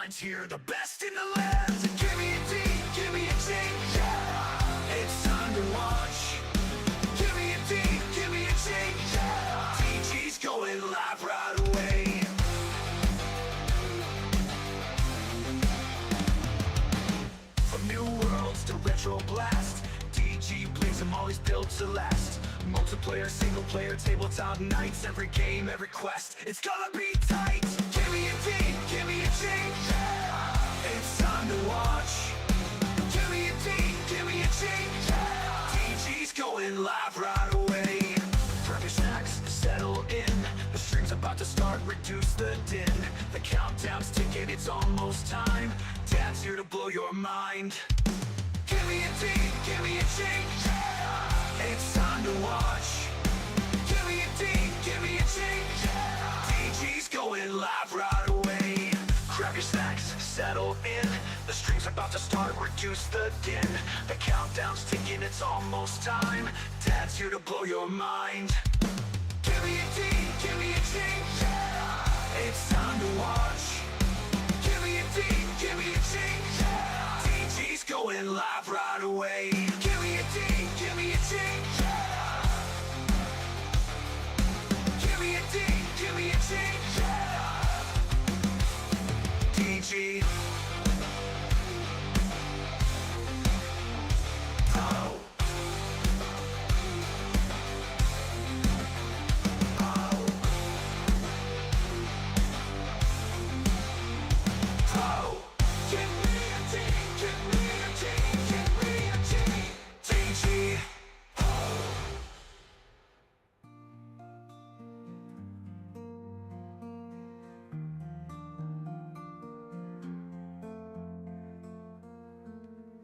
DadGamingOnline's here, the best in the land. Give me a D, give me a G, yeah. It's time to watch. Give me a D, give me a G, yeah. DG's going live right away. From new worlds to retro blast, DG plays them all, he's built to last. Multiplayer, single player, tabletop nights, every game, every quest, it's gonna be tight. Give me a D, give me a G, yeah. It's time to watch. Give me a D, give me a G, yeah. DG's going live right away. Grab your snacks, settle in. The stream's about to start, reduce the din. The countdown's ticking, it's almost time. Dad's here to blow your mind. Give me a D, give me a G, yeah. It's time to watch. Give me a D, give me a G, yeah. DG's going live right away. Grab your snacks, settle in. The stream's about to start, reduce the din. The countdown's ticking, it's almost time. Dad's here to blow your mind. Give me a D, give me a G, yeah. It's time to watch. Give me a D, give me a G, yeah. DG's going live right away. Give me a D, give me a G, yeah. Give me a D, give me a G, yeah. DG. Oh.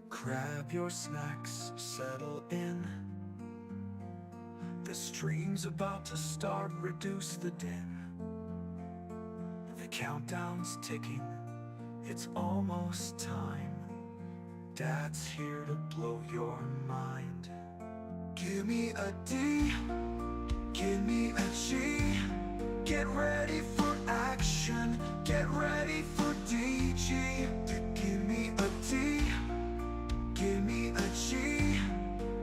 Grab your snacks, settle in. The stream's about to start, reduce the din. The countdown's ticking, it's almost time. Dad's here to blow your mind. Give me a D, give me a G. Get ready for action, get ready for DG. Give me a D, give me a G.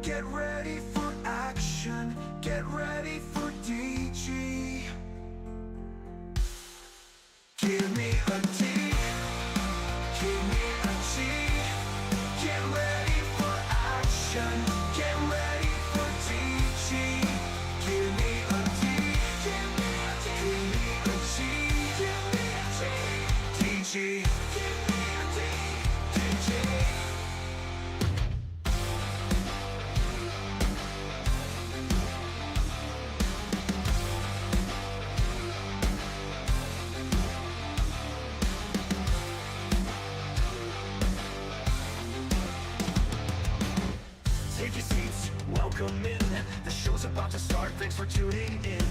Get ready for action, get ready for DG. Give me a D, give me a G. Get ready for action, get ready for DG. Give me a D, give me a D, give me a G, give me a G. DG, give me a D, DG. Take your seats, welcome in. The show's about to start, thanks for tuning in.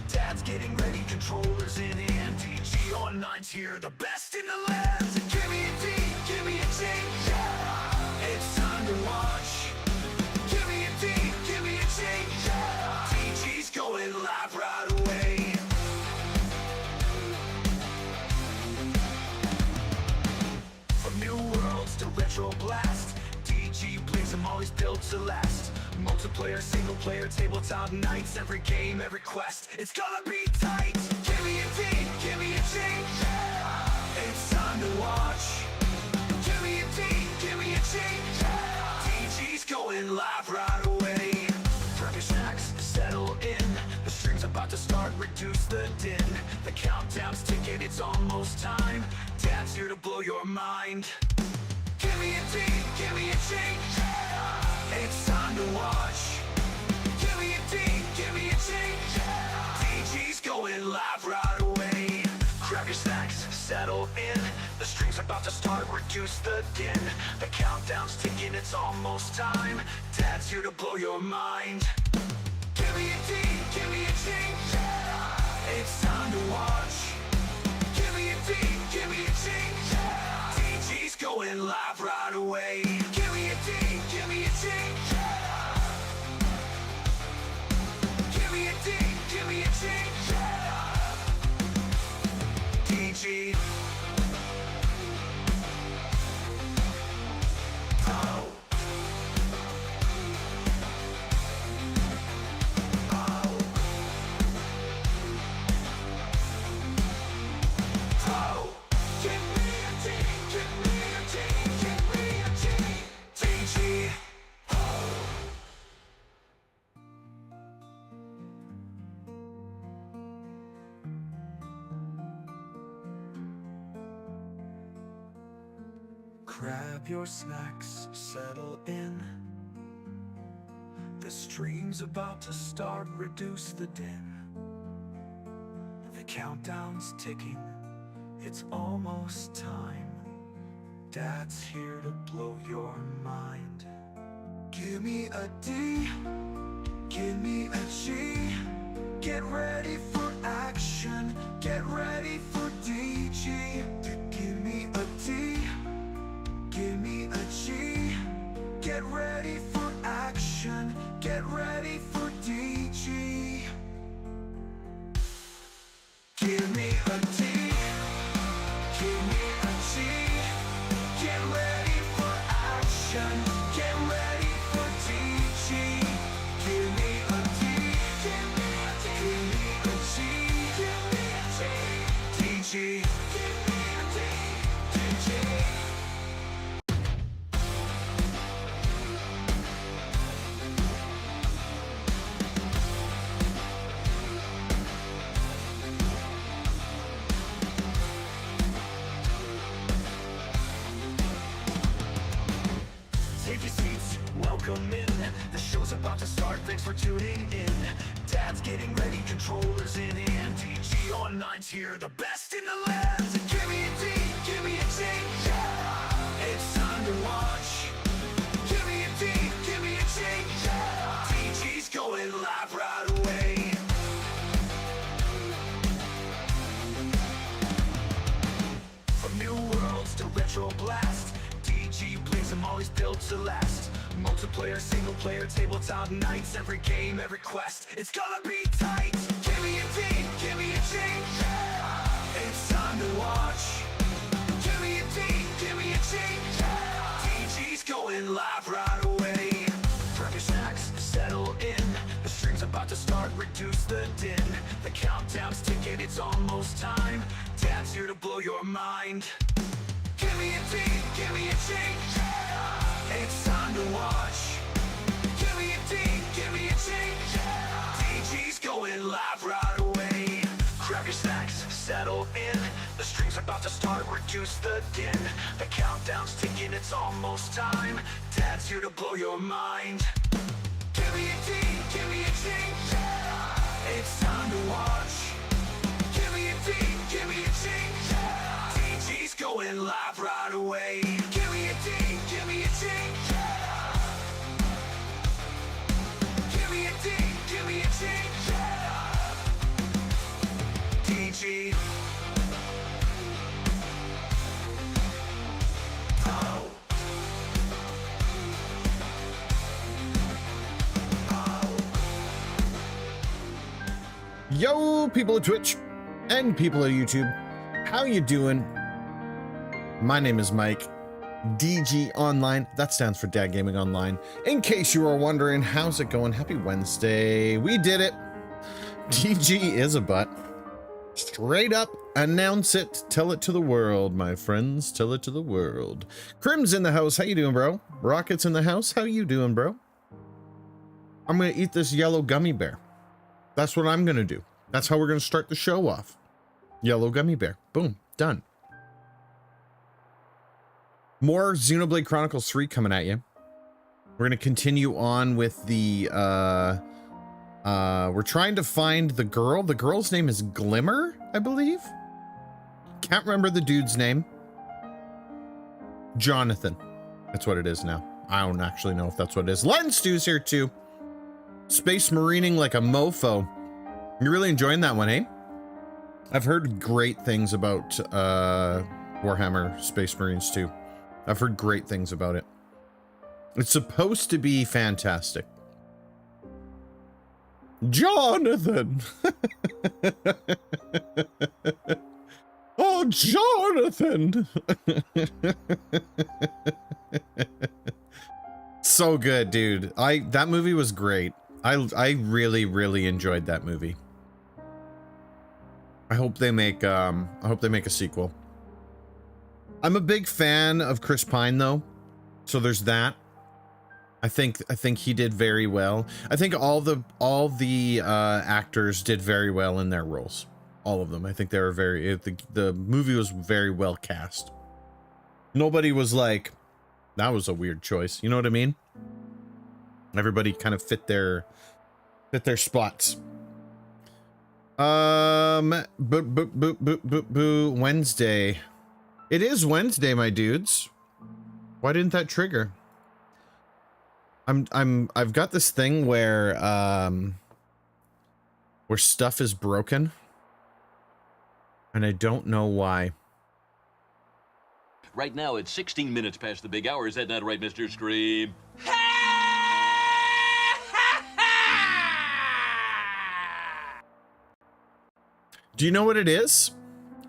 Dad's getting ready, controllers in hand. DadGamingOnline's here, the best in the land. Give me a D, give me a G, yeah. It's time to watch. Give me a D, give me a G, yeah. DG's going live right away. From new worlds to retro blast, DG plays them all, he's built to last. Multiplayer, single player, tabletop nights, every game, every quest, it's gonna be tight. Give me a D, give me a G, yeah. It's time to watch. Give me a D, give me a G, yeah. DG's going live right away. Grab your snacks, settle in. The stream's about to start, reduce the din. The countdown's ticking, it's almost time. Dad's here to blow your mind. Give me a D, give me a G, yeah. It's time to watch. Give me a D, give me a G, yeah. DG's going live right away. Grab your snacks, settle in. The stream's about to start, reduce the din. The countdown's ticking, it's almost time. Dad's here to blow your mind. Give me a D, give me a G, yeah. It's time to watch. Give me a D, give me a G, yeah. DG's going live right away. Give me a D, give me a G, yeah. Give me a D, give me a G, yeah. DG. Grab your snacks, settle in. The stream's about to start, reduce the din. The countdown's ticking, it's almost time. Dad's here to blow your mind. Give me a D, give me a G. Get ready for action, get ready for DG. Give me a D, give me a G. Get ready for action, get ready for DG. Give me a D, give me a G. Get ready for action, get ready for DG. Give me a D, give me a D, give me a G, give me a G, DG. Give me a D, DG. Take your seats, welcome in. The show's about to start, thanks for tuning in. Dad's getting ready, controllers in hand. DG Online's here, the best in the land. So give me a D, give me a G, yeah. It's time to watch. Give me a D, give me a G, yeah. DG's going live right away. From new worlds to retro blast, DG plays them all, he's built to last. Multiplayer, single player, tabletop nights. Every game, every quest, it's gonna be tight. Give me a D, give me a G, yeah. It's time to watch. Give me a D, give me a G, yeah. DG's going live right away. Grab your snacks, settle in. The stream's about to start, reduce the din. The countdown's ticking, it's almost time. Dad's here to blow your mind. Give me a D, give me a G, yeah. It's time to watch. Give me a D, give me a G, yeah. DG's going live right away. Grab your snacks, settle in. The stream's about to start, reduce the din. The countdown's ticking, it's almost time. Dad's here to blow your mind. Give me a D, give me a G, yeah. It's time to watch. Give me a D, give me a G, yeah. DG's going live right away. Give me a D, give me a G, yeah. Give me a D, give me a G, yeah. DG. Oh. Yo, people of Twitch and people of YouTube, how you doing? My name is Mike, DG Online, that stands for Dad Gaming Online. In case you are wondering, how's it going? Happy Wednesday, we did it. DG is a butt. Straight up, announce it, tell it to the world, my friends, tell it to the world. Crim's in the house, how you doing, bro? Rocket's in the house, how you doing, bro? I'm gonna eat this yellow gummy bear. That's what I'm gonna do. That's how we're gonna start the show off. Yellow gummy bear. Boom. Done. More Xenoblade Chronicles 3 coming at you. We're gonna continue on with the we're trying to find the girl. The girl's name is Glimmer, I believe. Can't remember the dude's name. Jonathan. That's what it is now. I don't actually know if that's what it is. Len Stew's here too. Space marining like a mofo. You're really enjoying that one, eh? I've heard great things about Warhammer Space Marines too. I've heard great things about it. It's supposed to be fantastic. Jonathan! Oh, Jonathan! So good, dude. That movie was great. I really enjoyed that movie. I hope they make a sequel. I'm a big fan of Chris Pine though, so there's that. I think he did very well. I think all the actors did very well in their roles. All of them. I think they were the movie was very well cast. Nobody was like, that was a weird choice. You know what I mean? Everybody kind of fit their spots. Wednesday. It is Wednesday, my dudes. Why didn't that trigger? I've got this thing where stuff is broken, and I don't know why. Right now, it's 16 minutes past the big hour. Is that not right, Mr. Scream? Do you know what it is?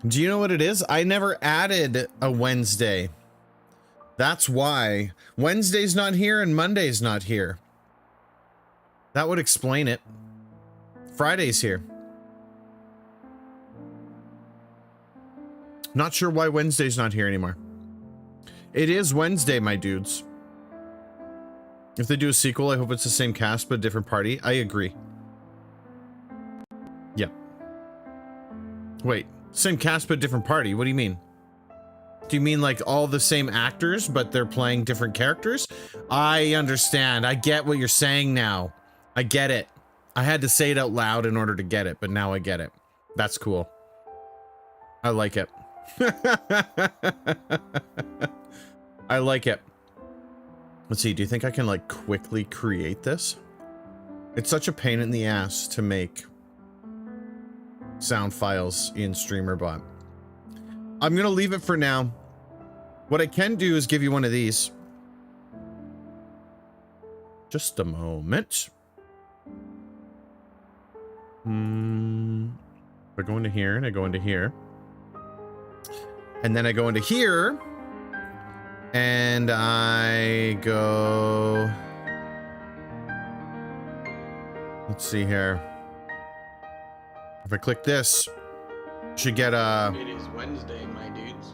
Do you know what it is? I never added a Wednesday. That's why Wednesday's not here and Monday's not here. That would explain it. Friday's here. Not sure why Wednesday's not here anymore. It is Wednesday, my dudes. If they do a sequel, I hope it's the same cast but a different party. I agree. Yep. Wait, same cast but different party? What do you mean? Do you mean like all the same actors but they're playing different characters? I understand. I get what you're saying now. I get it. I had to say it out loud in order to get it, but now I get it. That's cool. I like it. I like it. Let's see, do you think I can like quickly create this? It's such a pain in the ass to make sound files in StreamerBot. I'm gonna leave it for now. What I can do is give you one of these. Just a moment. I go into here and I go into here. And then I go into here. And I go... Let's see here. If I click this, should get a... It is Wednesday, my dudes.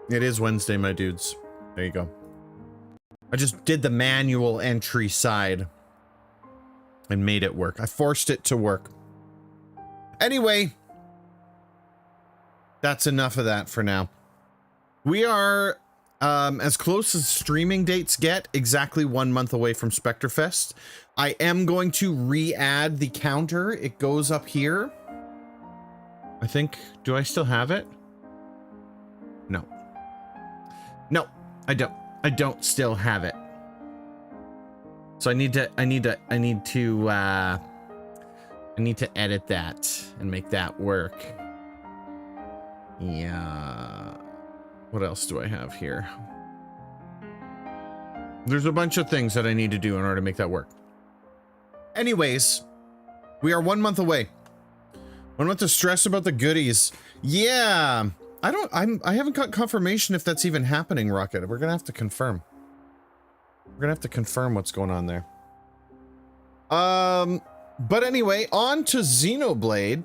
It is Wednesday, my dudes. There you go. I just did the manual entry side and made it work. I forced it to work. Anyway, that's enough of that for now. We are as close as streaming dates get, exactly 1 month away from Spectrefest. I am going to re-add the counter. It goes up here. I think, do I still have it? No. No, I don't. I don't still have it. So I need to edit that and make that work. Yeah. What else do I have here? There's a bunch of things that I need to do in order to make that work. Anyways, we are 1 month away. 1 month to stress about the goodies. Yeah. I haven't got confirmation if that's even happening, Rocket. We're gonna have to confirm. We're gonna have to confirm what's going on there. But anyway, on to Xenoblade.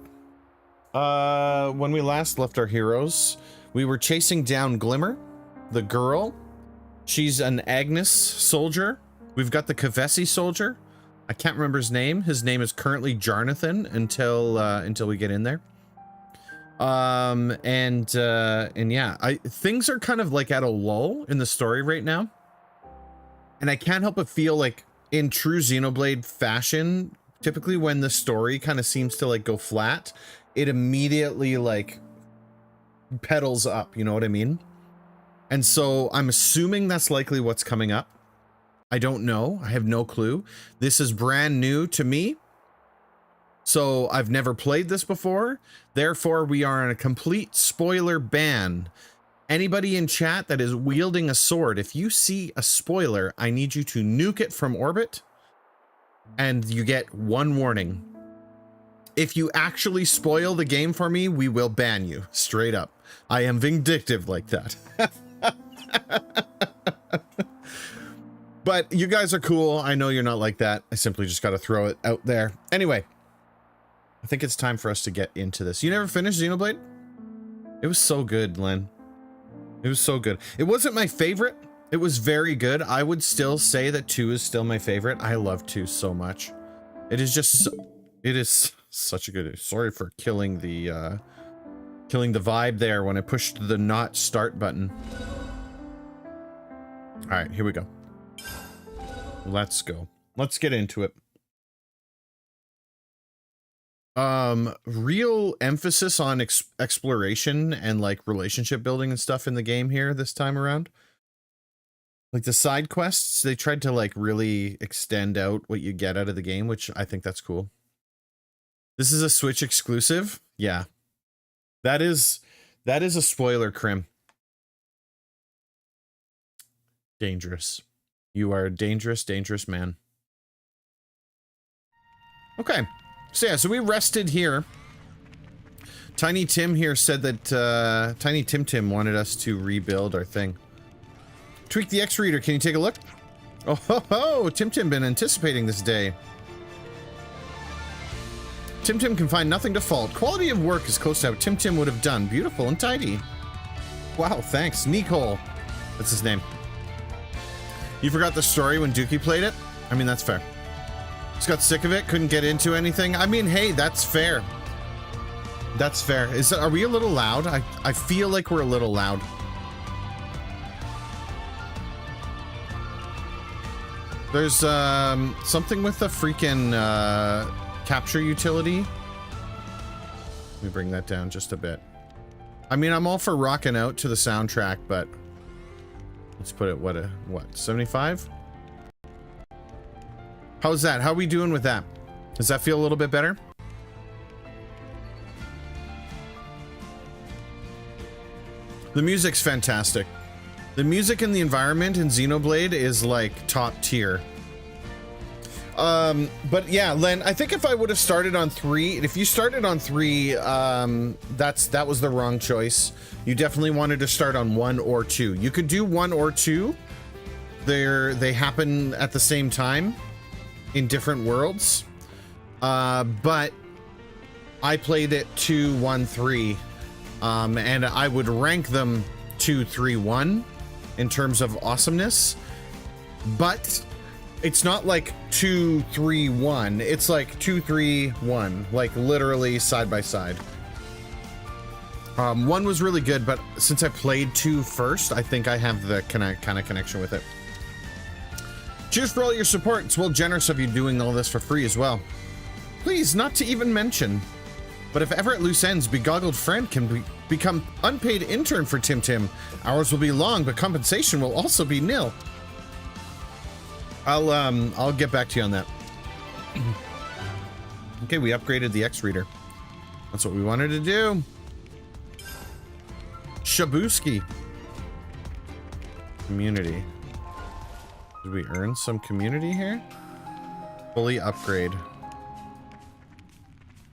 When we last left our heroes, we were chasing down Glimmer, the girl. She's an Agnes soldier. We've got the Kavesi soldier. I can't remember his name. His name is currently Jarnathan until we get in there. And yeah, things are kind of like at a lull in the story right now. And I can't help but feel like in true Xenoblade fashion, typically when the story kind of seems to like go flat, it immediately like pedals up, you know what I mean? And so I'm assuming that's likely what's coming up. I don't know. I have no clue. This is brand new to me. So I've never played this before. Therefore, we are on a complete spoiler ban. Anybody in chat that is wielding a sword, if you see a spoiler, I need you to nuke it from orbit. And you get one warning. If you actually spoil the game for me, we will ban you. Straight up. I am vindictive like that. But you guys are cool. I know you're not like that. I simply just got to throw it out there. Anyway, I think it's time for us to get into this. You never finished Xenoblade? It was so good, Len. It was so good. It wasn't my favorite. It was very good. I would still say that 2 is still my favorite. I love 2 so much. It is just, it is such a good, sorry for killing the Killing the vibe there when I pushed the not start button. All right, here we go. Let's go. Let's get into it. Real emphasis on exploration and like relationship building and stuff in the game here this time around. Like the side quests, they tried to like really extend out what you get out of the game, which I think that's cool. This is a Switch exclusive. Yeah. That is a spoiler, Crim. Dangerous. You are a dangerous, dangerous man. Okay. So yeah, so we rested here. Tiny Tim here said that Tiny Tim Tim wanted us to rebuild our thing. Tweak the X reader. Can you take a look? Oh ho ho! Tim Tim been anticipating this day. Tim Tim can find nothing to fault. Quality of work is close to how Tim Tim would have done. Beautiful and tidy. Wow, thanks. Nicole. That's his name. You forgot the story when Dookie played it? I mean, that's fair. Just got sick of it, couldn't get into anything. I mean, hey, that's fair. That's fair. Are we a little loud? I feel like we're a little loud. There's something with the freaking capture utility. Let me bring that down just a bit. I mean, I'm all for rocking out to the soundtrack, but let's put it what 75? How's that? How are we doing with that? Does that feel a little bit better? The music's fantastic. The music and the environment in Xenoblade is like top tier. But yeah, Len, I think if I would have started on 3, if you started on 3, that was the wrong choice. You definitely wanted to start on 1 or 2. You could do 1 or 2. They happen at the same time in different worlds. But I played it 2, 1, 3. And I would rank them 2, 3, 1 in terms of awesomeness. But it's not like 2, 3, 1. It's like 2, 3, 1, like literally side by side. 1 was really good, but since I played 2 first, I think I have the kind of connection with it. Cheers for all your support. It's well generous of you doing all this for free as well. Please, not to even mention, but if ever at loose ends, Begoggled Friend can become unpaid intern for Tim Tim. Hours will be long, but compensation will also be nil. I'll get back to you on that. Okay, we upgraded the X reader. That's what we wanted to do. Shabuski. Community. Did we earn some community here? Fully upgrade.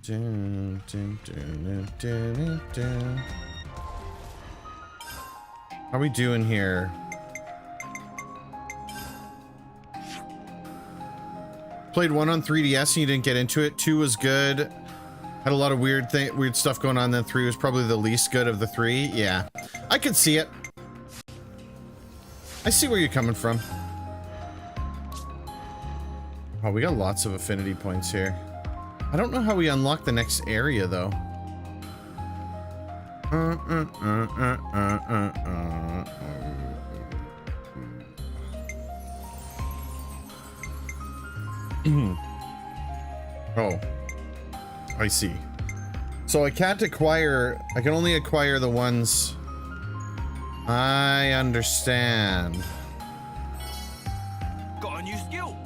Dun, dun, dun, dun, dun, dun. How are we doing here? Played 1 on 3DS and you didn't get into it. 2 was good. Had a lot of weird stuff going on. Then 3 was probably the least good of the 3. Yeah, I could see it. I see where you're coming from. Oh, we got lots of affinity points here. I don't know how we unlock the next area though. Oh, I see. So I can't acquire, I can only acquire the ones. I understand. Got a new skill.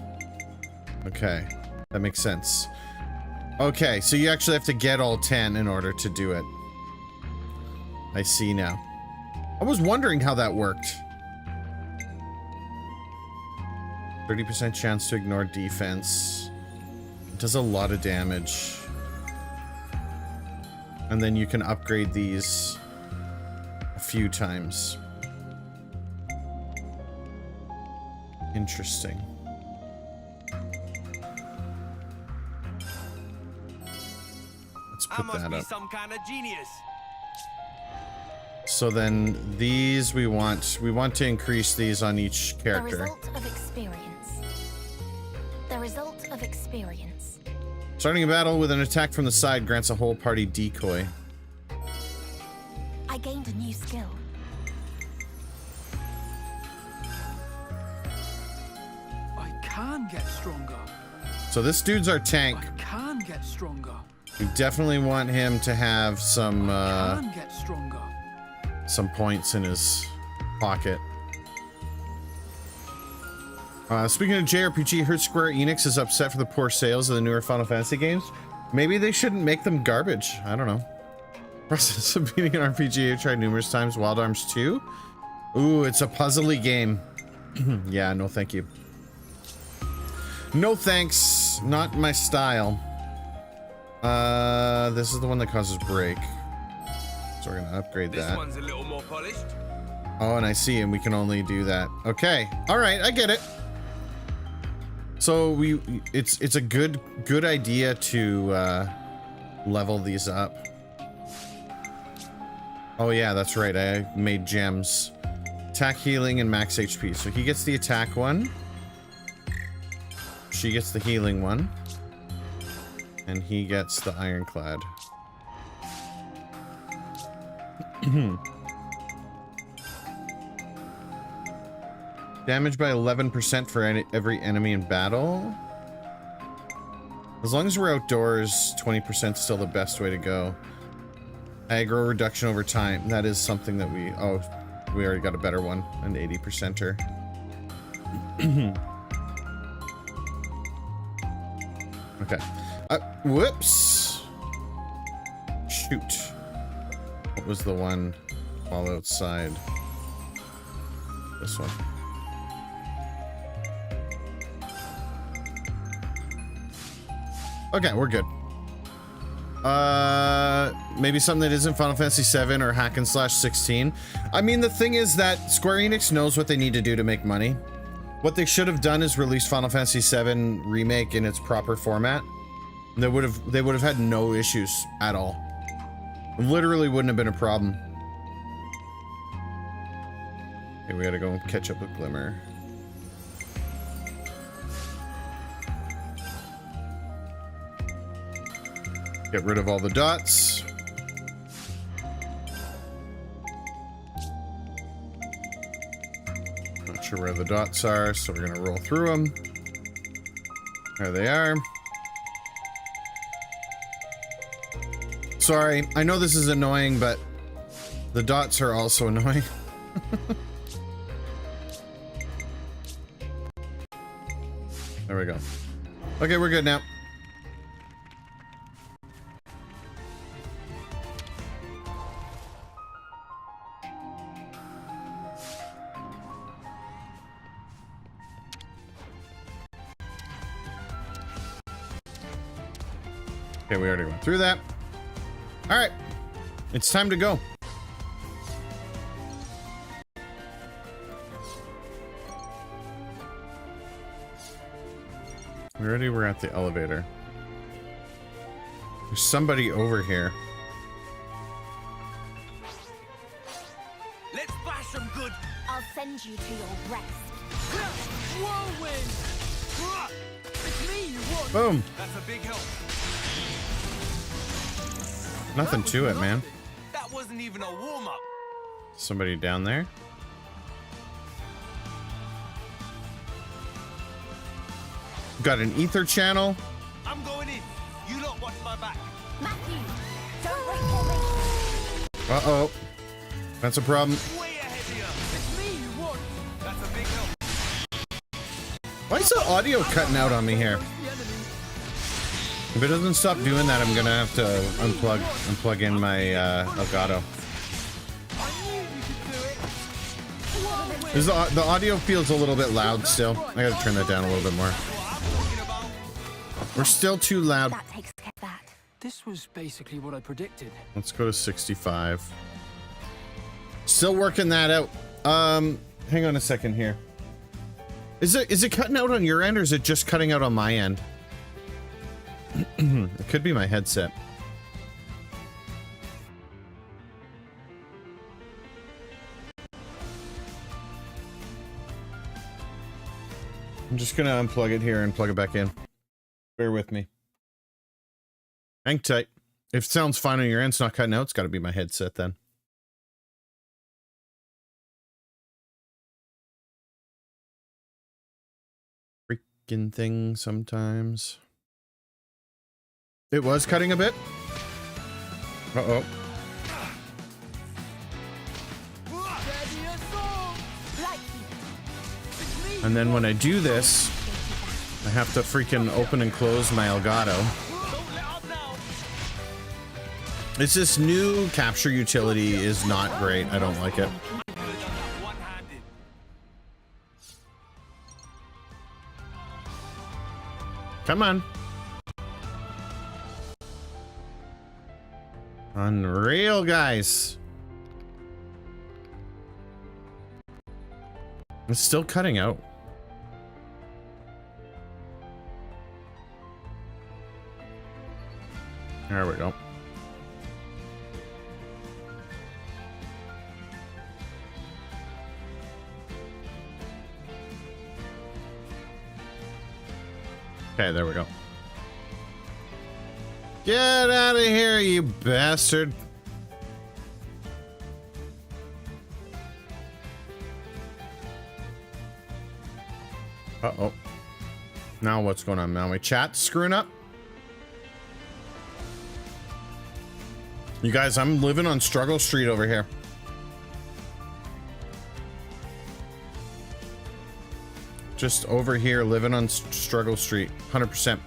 Okay, that makes sense. Okay, so you actually have to get all 10 in order to do it. I see now. I was wondering how that worked. 30% chance to ignore defense. It does a lot of damage. And then you can upgrade these a few times. Interesting. Let's put that up. Some kind of genius. So then these we want to increase these on each character. The result of experience. The result of experience. Starting a battle with an attack from the side grants a whole party decoy. I gained a new skill. I can get stronger. So this dude's our tank. I can get stronger. We definitely want him to have some Can get stronger. some points in his pocket. Speaking of JRPG, heard Square Enix is upset for the poor sales of the newer Final Fantasy games. Maybe they shouldn't make them garbage. I don't know. Process of beating an RPG I've tried numerous times. Wild Arms 2? Ooh, it's a puzzly game. Yeah, no thank you. No thanks. Not my style. This is the one that causes break. So we're gonna upgrade that. This one's a little more polished. Oh, and I see, and we can only do that. Okay. All right, I get it. So it's a good idea to level these up. Oh yeah, that's right. I made gems. Attack, healing, and max HP. So he gets the attack one. She gets the healing one. And he gets the ironclad. Damage by 11% for every enemy in battle. As long as we're outdoors, 20% is still the best way to go. Aggro reduction over time. That is something that we... Oh, we already got a better one. An 80%er. Okay. Whoops. Shoot. What was the one while outside? This one. Okay, we're good. Maybe something that isn't Final Fantasy 7 or Hack and Slash 16. I mean, the thing is that Square Enix knows what they need to do to make money. What they should have done is release Final Fantasy 7 Remake in its proper format. They would have had no issues at all. It literally wouldn't have been a problem. Okay, we gotta go catch up with Glimmer. Get rid of all the dots. Not sure where the dots are, so we're gonna roll through them. There they are. Sorry, I know this is annoying, but the dots are also annoying. There we go. Okay, we're good now. Okay, we already went through that. All right, it's time to go. We already were at the elevator. There's somebody over here. Let's bash them good. I'll send you to your rest. Whirlwind! It's me you want! Boom. That's a big help. Nothing to it, man. That wasn't even a warm-up. Somebody down there. Got an ether channel. I'm going in. You lot watch my back. Matthew, don't wait for me. Uh-oh. That's a problem. Way ahead of you. It's me you want. That's a big help. Why is the audio cutting out on me here? If it doesn't stop doing that, I'm gonna have to unplug in my Elgato. The audio feels a little bit loud still. I gotta turn that down a little bit more. We're still too loud. That takes care of that. This was basically what I predicted. Let's go to 65. Still working that out. Hang on a second here. Is it cutting out on your end, or is it just cutting out on my end? It could be my headset. I'm just gonna unplug it here and plug it back in. Bear with me. Hang tight. If it sounds fine on your end, it's not cutting out, it's gotta be my headset then. freaking thing sometimes. It was cutting a bit. Uh-oh. And then when I do this, I have to freaking open and close my Elgato. It's this new capture utility is not great. I don't like it. Come on. Unreal, guys. It's still cutting out. There we go. Okay, there we go. Get out of here, you bastard. Uh-oh. Now what's going on? Now my chat's screwing up? You guys, I'm living on Struggle Street over here. Just over here, living on Struggle Street. 100%.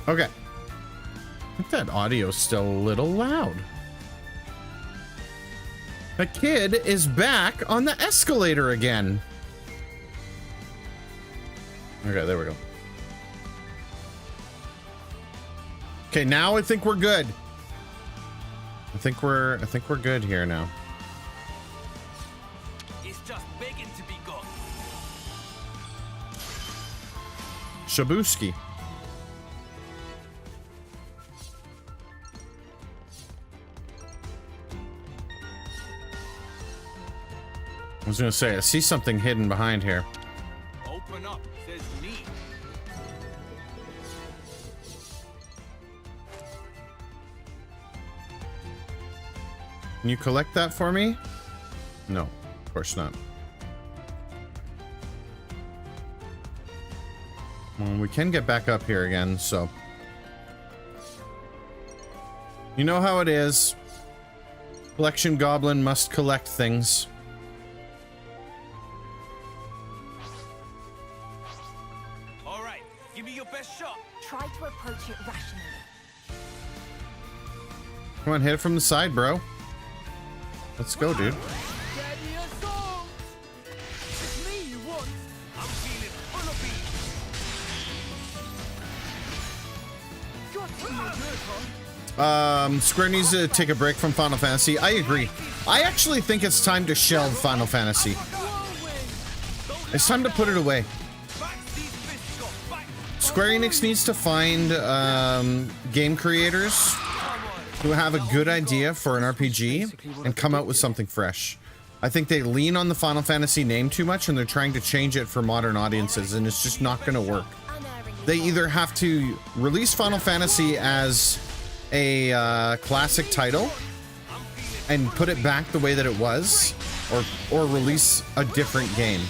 Okay. I think that audio's still a little loud. The kid is back on the escalator again. Okay, there we go. Okay, now I think we're good. I think we're good here now. It's just begging to be got. Shabuski. I was gonna say, I see something hidden behind here. Open up, says me. Can you collect that for me? No, of course not. Well, we can get back up here again, so. You know how it is. Collection Goblin must collect things. All right, give me your best shot. Try to approach it rationally. Come on, hit it from the side, bro. Let's go, dude. Daddy assault! It's me you want! I'm feeling full of beef. Got to be good, huh? Square needs to take a break from Final Fantasy. I agree. I actually think it's time to shelve Final Fantasy. It's time to put it away. Square Enix needs to find game creators who have a good idea for an RPG and come out with something fresh. I think they lean on the Final Fantasy name too much and they're trying to change it for modern audiences, and it's just not going to work. They either have to release Final Fantasy as a classic title and put it back the way that it was, or release a different game.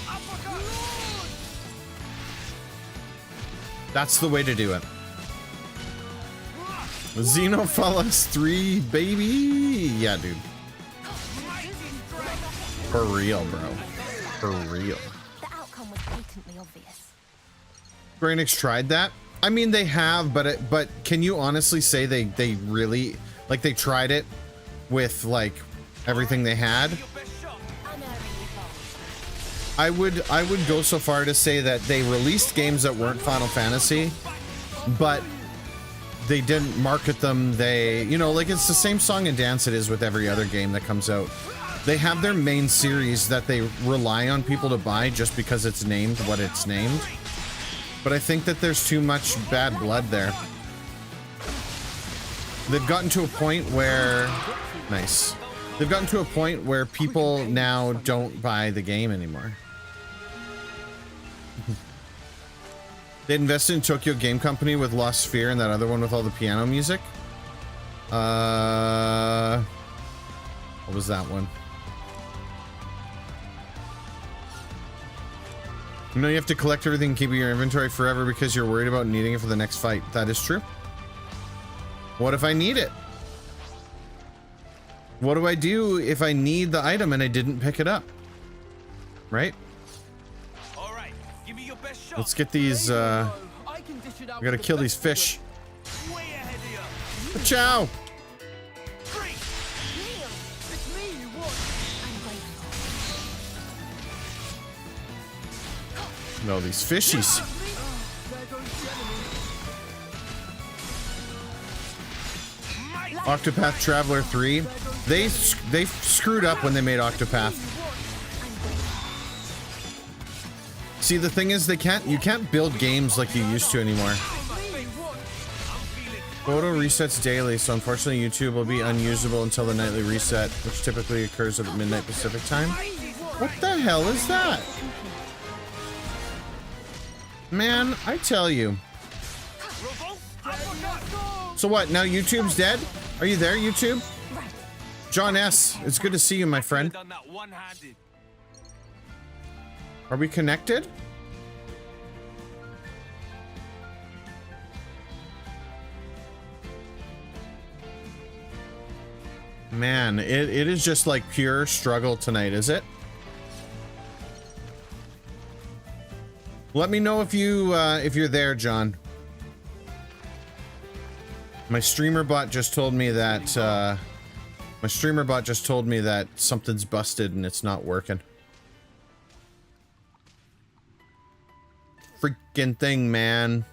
That's the way to do it. Xenoblade 3, baby. Yeah, dude. For real, bro. For real. The outcome was patently obvious. Square Enix tried that. I mean, they have, but can you honestly say they really, like, they tried it with like everything they had? I would go so far to say that they released games that weren't Final Fantasy, but they didn't market them. They, you know, like, it's the same song and dance it is with every other game that comes out. They have their main series that they rely on people to buy just because it's named what it's named. But I think that there's too much bad blood there. They've gotten to a point where... Nice. They've gotten to a point where people now don't buy the game anymore. They invested in Tokyo Game Company with Lost Sphere and that other one with all the piano music. What was that one? You know, you have to collect everything and keep it in your inventory forever because you're worried about needing it for the next fight. That is true. What if I need it? What do I do if I need the item and I didn't pick it up? Right? All right, give me your best shot. Let's get these, I can dish it out we gotta with kill the these best fish. Way ahead of you. Ciao! Three. Neil, it's me you want. I'm grateful. No, these fishies. There goes the enemy. Octopath Traveler 3. They screwed up when they made Octopath. See, the thing is, you can't build games like you used to anymore. Photo resets daily, so unfortunately YouTube will be unusable until the nightly reset, which typically occurs at midnight Pacific time. What the hell is that? Man, I tell you. So what, now YouTube's dead? Are you there, YouTube? John S., it's good to see you, my friend. Done that one-handed. Are we connected? Man, it is just like pure struggle tonight, is it? Let me know if you're there, John. My streamer bot just told me that something's busted and it's not working. Freaking thing, man.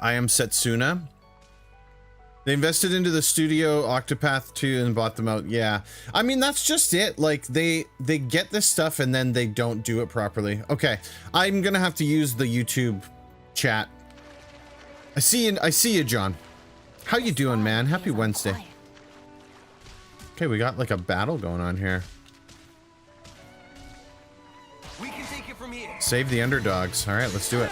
I am Setsuna. They invested into the studio Octopath 2 and bought them out. Yeah. I mean, that's just it. Like, they get this stuff and then they don't do it properly. Okay. I'm gonna have to use the YouTube chat. I see you, John. How you doing, man? Happy Wednesday. Okay, we got like a battle going on here. We can take it from here. Save the underdogs. All right, let's do it.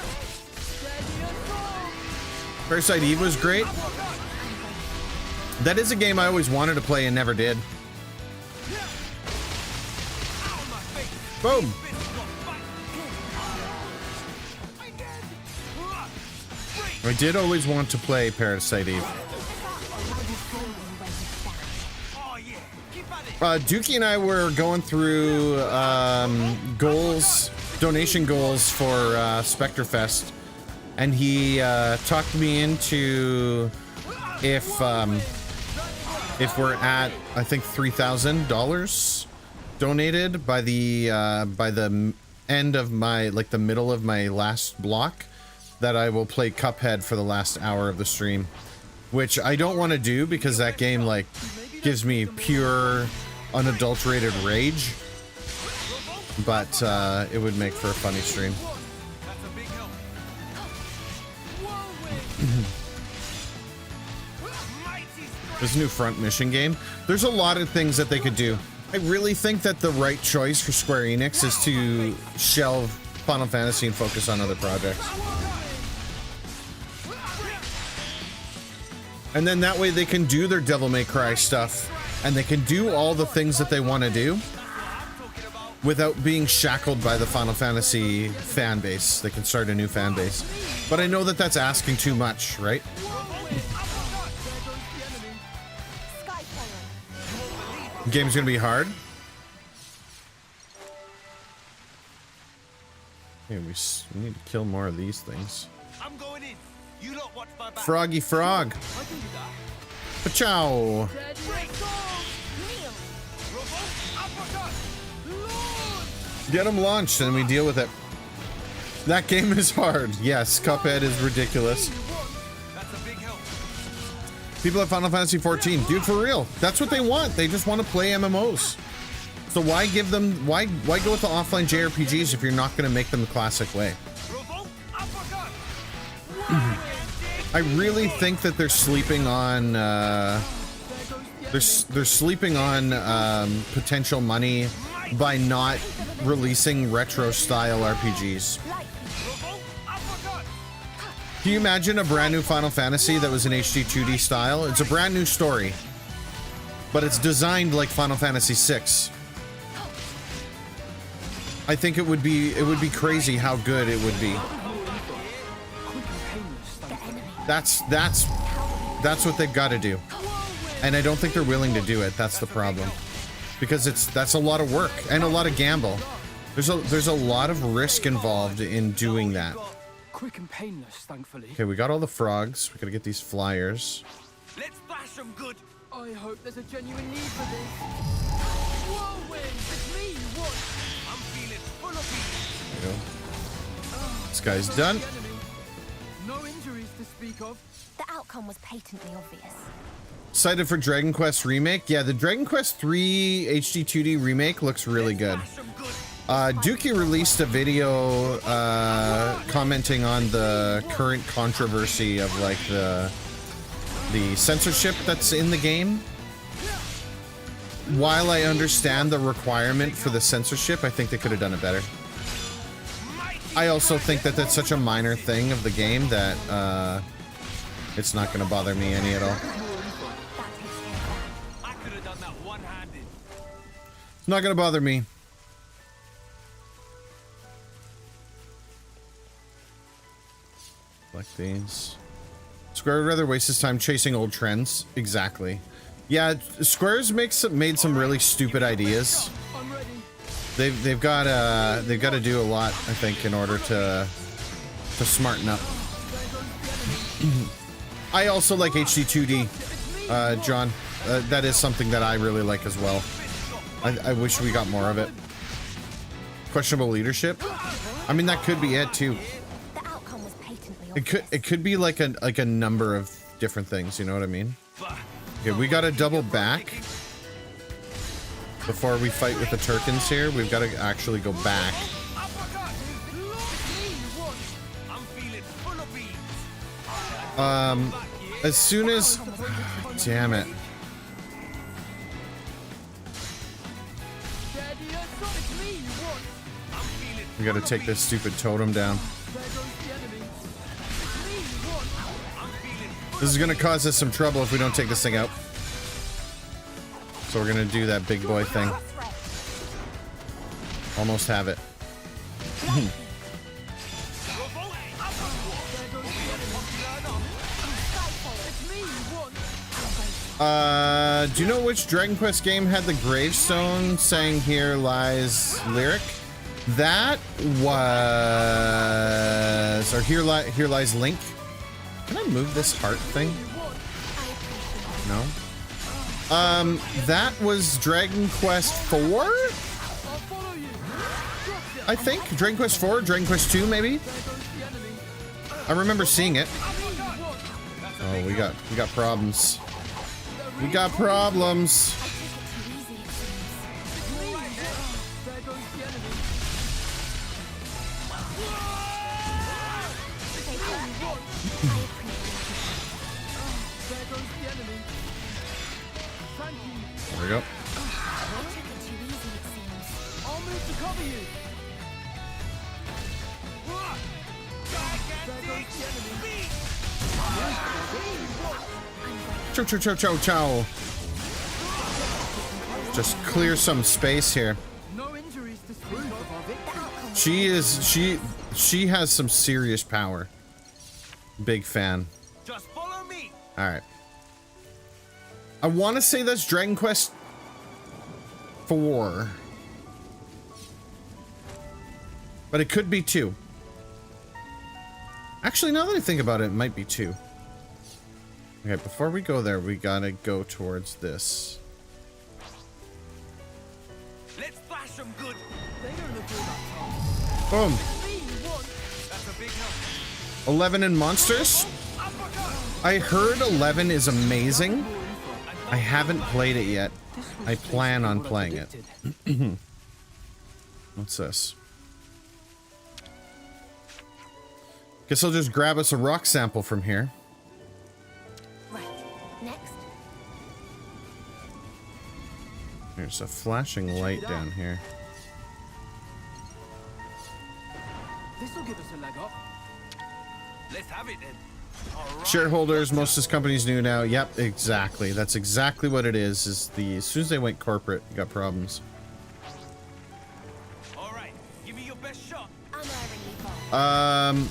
Parasite Eve was great. That is a game I always wanted to play and never did. Boom. I did always want to play Parasite Eve. Dookie and I were going through donation goals for Spectrefest, and he talked me into if we're at, I think, $3,000 donated by the end of my, like the middle of my last block, that I will play Cuphead for the last hour of the stream, which I don't want to do because that game like gives me pure unadulterated rage, but it would make for a funny stream. This new front mission game, there's a lot of things that they could do. I really think that the right choice for Square Enix is to shelve Final Fantasy and focus on other projects. And then that way they can do their Devil May Cry stuff, and they can do all the things that they want to do without being shackled by the Final Fantasy fan base. They can start a new fan base. But I know that that's asking too much, right? Game's gonna be hard. Okay, we need to kill more of these things. I'm going in. You lot watch my back. Froggy Frog. Pachow. Get them launched and we deal with it. That game is hard. Yes, Cuphead is ridiculous. That's a big help. People at Final Fantasy 14, dude, for real. That's what they want. They just want to play MMOs. So why give them, why go with the offline JRPGs if you're not going to make them the classic way? I really think that they're sleeping on they're sleeping on potential money by not releasing retro style RPGs. Can you imagine a brand new Final Fantasy that was in HD 2D style? It's a brand new story, but it's designed like Final Fantasy VI. I think it would be crazy how good it would be. That's what they've got to do. And I don't think they're willing to do it. That's the problem. Because that's a lot of work and a lot of gamble. There's a lot of risk involved in doing that. Quick and painless, thankfully. Okay, we got all the frogs. We gotta get these flyers. Let's bash them good. I hope there's a genuine need for this. Whirlwind, it's me you want. I'm feeling full of beans. There we go. This guy's done. No injuries to speak of. The outcome was patently obvious. Excited for Dragon Quest Remake? Yeah, the Dragon Quest 3 HD 2D remake looks really good. Bash them good. Dookie released a video commenting on the current controversy of like the censorship that's in the game. While I understand the requirement for the censorship, I think they could have done it better. I also think that that's such a minor thing of the game that it's not going to bother me any at all. I could have done that one-handed. It's not going to bother me. Like these. Square would rather waste his time chasing old trends. Exactly. Yeah, Square's made some really stupid ideas. I'm ready. They've got to do a lot, I think, in order to smarten up. I also like HD 2D, John. That is something that I really like as well. I wish we got more of it. Questionable leadership. I mean, that could be it too. The outcome was patently obvious. It could be like a number of different things. You know what I mean? Okay, we got to double back before we fight with the Turkins here. We've got to actually go back. I'm feeling full of beans. As soon as, damn it. Daddy, it's me you want. I'm feeling We got to take this stupid totem down. There goes the enemy. It's me you want. I'm feeling This is going to cause us some trouble if we don't take this thing out. So we're going to do that big boy thing. Almost have it. It's me you want. Do you know which Dragon Quest game had the gravestone saying "Here lies Lyric"? That was, or here lies Link. Can I move this heart thing? No. That was Dragon Quest 4? I'll follow you. I think Dragon Quest 4, Dragon Quest 2, maybe. There goes the enemy. I remember seeing it. Me you want. Oh, we got problems. We got problems. There goes the enemy. There goes the enemy. Thank you. There we go. I'll move to cover you. There goes the enemy. Chow, chow, chow, chow, chow. Just clear some space here. No injuries to speak of. She has some serious power. Big fan. just follow me. All right. I want to say that's Dragon Quest 4. But it could be 2. Actually, now that I think about it, it might be 2. Okay, before we go there, we gotta go towards this. Let's bash them good. They're gonna look all that Boom. tough. Me you want. That's a big help. 11 in monsters. I heard 11 is amazing. I haven't played it yet. I plan on playing it. What's this? Guess I'll just grab us a rock sample from here. Right. Next. There's a flashing light down here. This'll give us a leg up. Let's have it then. All right. Shareholders, most of this company's new now. Yep, exactly. That's exactly what it is. As soon as they went corporate, you got problems. All right. Time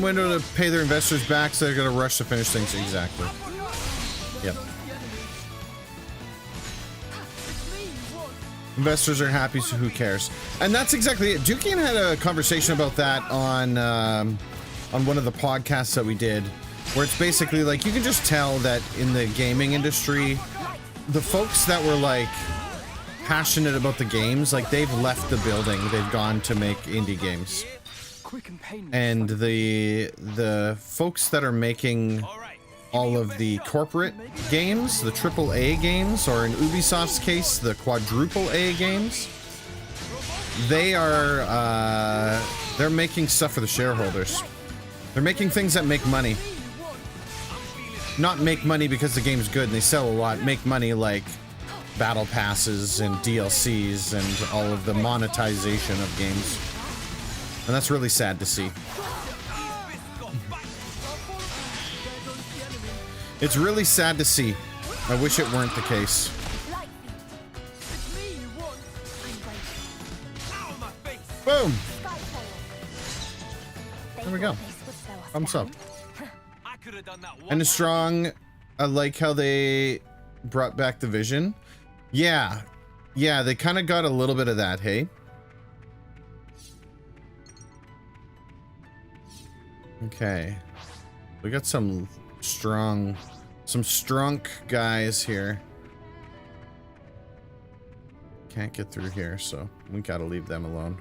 window to pay their investors back, so they're gonna rush to finish things. Exactly. Yep. Investors are happy, so who cares? And that's exactly it. Dukian had a conversation about that on one of the podcasts that we did, where it's basically like you can just tell that in the gaming industry, the folks that were like passionate about the games, like they've left the building, they've gone to make indie games. And the folks that are making all of the corporate games, the AAA games, or in Ubisoft's case, the quadruple A games, they are they're making stuff for the shareholders. They're making things that make money. Not make money because the game's good and they sell a lot. Make money like battle passes and DLCs and all of the monetization of games. And that's really sad to see. It's really sad to see. I wish it weren't the case. Boom! There we go. Thumbs up. And a strong, I like how they brought back the vision. Yeah. Yeah, they kind of got a little bit of that, hey? Okay. We got some strong guys here. Can't get through here, so we gotta leave them alone.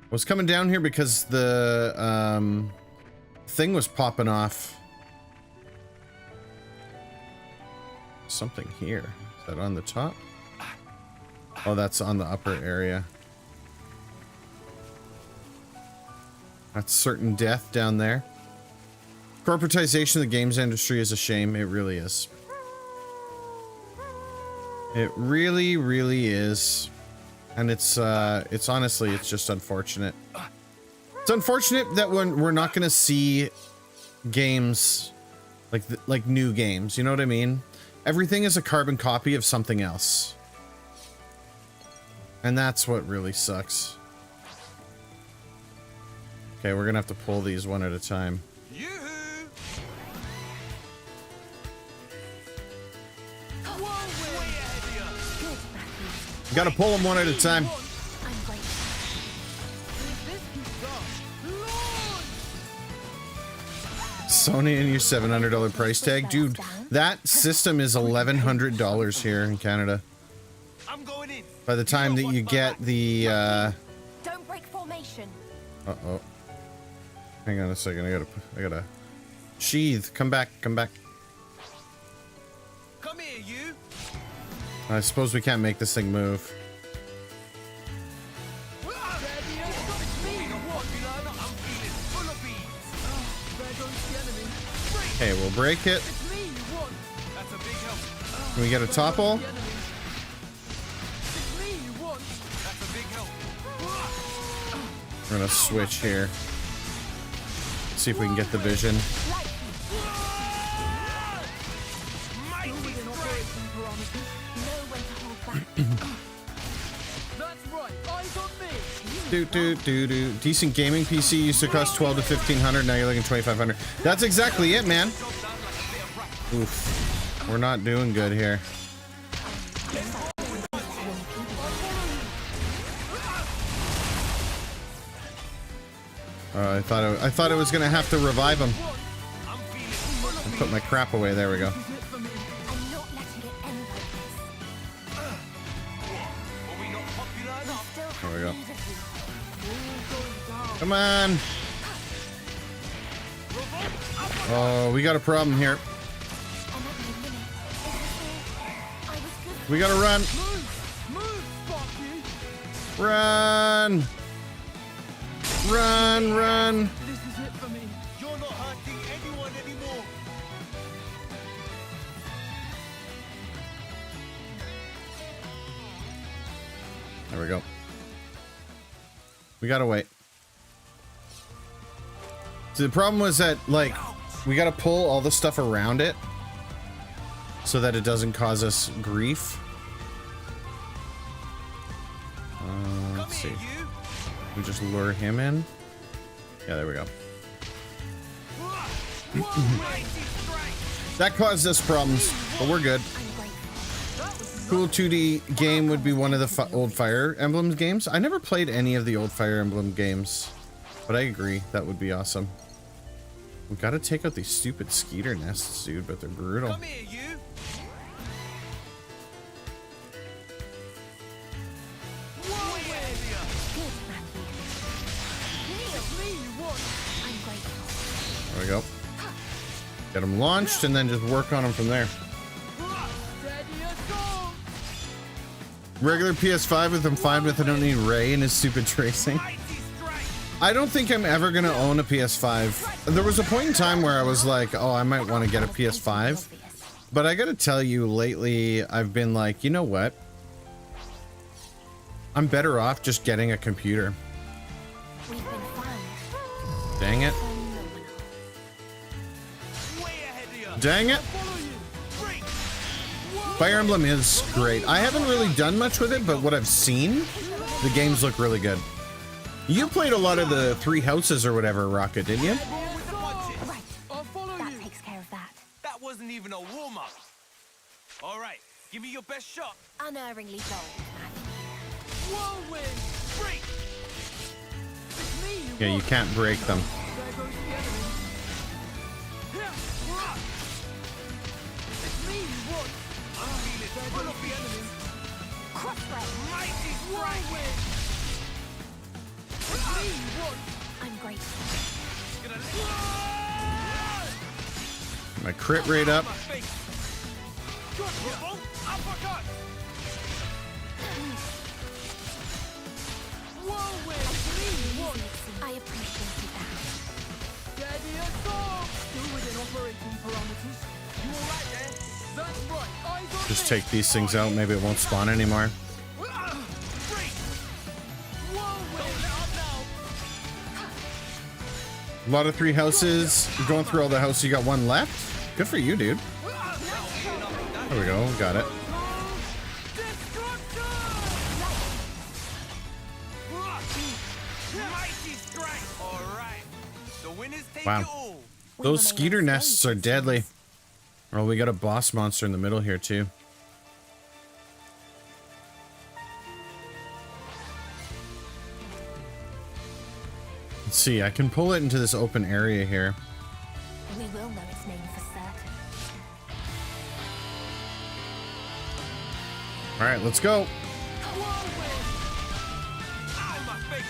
I was coming down here because the thing was popping off. Something here. Is that on the top? Oh, that's on the upper area. That's certain death down there. Corporatization of the games industry is a shame. It really is. It really, really is. And it's honestly, it's just unfortunate. It's unfortunate that we're not going to see games like new games. You know what I mean? Everything is a carbon copy of something else. And that's what really sucks. Okay, we're gonna have to pull these one at a time. You gotta pull them one at a time. Sony and your $700 price tag, dude. That system is $1,100 here in Canada. By the time that you get the Don't break formation. uh-oh. Hang on a second. I gotta sheath. Come back. Come here, you. I suppose we can't make this thing move. Okay, we'll break it. Can we get a topple? We're gonna switch here. See if we can get the vision. Do. Decent gaming PC used to cost $1,200 to $1,500. Now you're looking $2,500. That's exactly it, man. Oof. We're not doing good here. I thought I was gonna have to revive him. I put my crap away. There we go. There we go. Come on. Oh, we got a problem here. We gotta run. Run. Run. This is it for me. You're not hurting anyone anymore. There we go. We gotta wait. So the problem was that, like, we gotta pull all the stuff around it so that it doesn't cause us grief. Let's see. We just lure him in. Yeah, there we go. That caused us problems, but we're good. Cool 2D game would be one of the old Fire Emblem games. I never played any of the old Fire Emblem games, but I agree that would be awesome. We gotta take out these stupid skeeter nests, dude, but they're brutal. Come here, you. There we go. Get them launched and then just work on them from there. Regular PS5 with I'm fine with. I don't need Ray and his stupid tracing. I don't think I'm ever gonna own a PS5. There was a point in time where I was like, oh, I might want to get a PS5. But I gotta tell you, lately I've been like, you know what? I'm better off just getting a computer. Dang it. Dang it. Fire Emblem is great. I haven't really done much with it, but what I've seen, the games look really good. You played a lot of the Three Houses or whatever, Rocket, didn't you? Right. That takes care of that. That wasn't even a warm-up. All right, give me your best shot. Unerringly bold. Whirlwind! Break! It's me you Yeah, you want. can't break them. There goes the enemy. It's me you want. There goes the enemy. Mighty strike! Whirlwind! It's me you want. I'm grateful. Gonna live. My crit rate up. My face. Revolt, uppercut. Whirlwind! It's me you want. I appreciate that. Steady assault! Still within operating parameters. You alright there? That's right. Eyes on Just me. take these things out. Maybe it won't spawn anymore. Break. Whirlwind! A lot of Three Houses. You're going through all the houses. You got one left. Good for you, dude. There we go. Got it. Mighty strike. All right. The winners take Wow. it all. Those skeeter nests are deadly. Oh, we got a boss monster in the middle here, too. Let's see. I can pull it into this open area here. We will know its name for certain. All right, let's go. Ah, my face.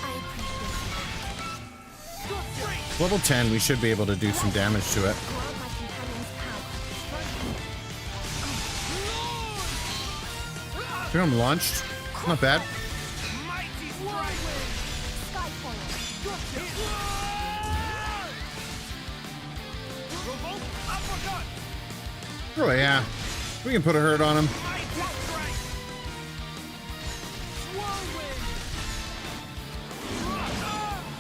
I appreciate Level 10, we should be able to do some damage to it. it. Grant my companion's power. Get him launched. Not bad. Mighty strike. Skyfall. Revolt, uppercut. Oh, yeah. We can put a hurt on him. Mighty strike.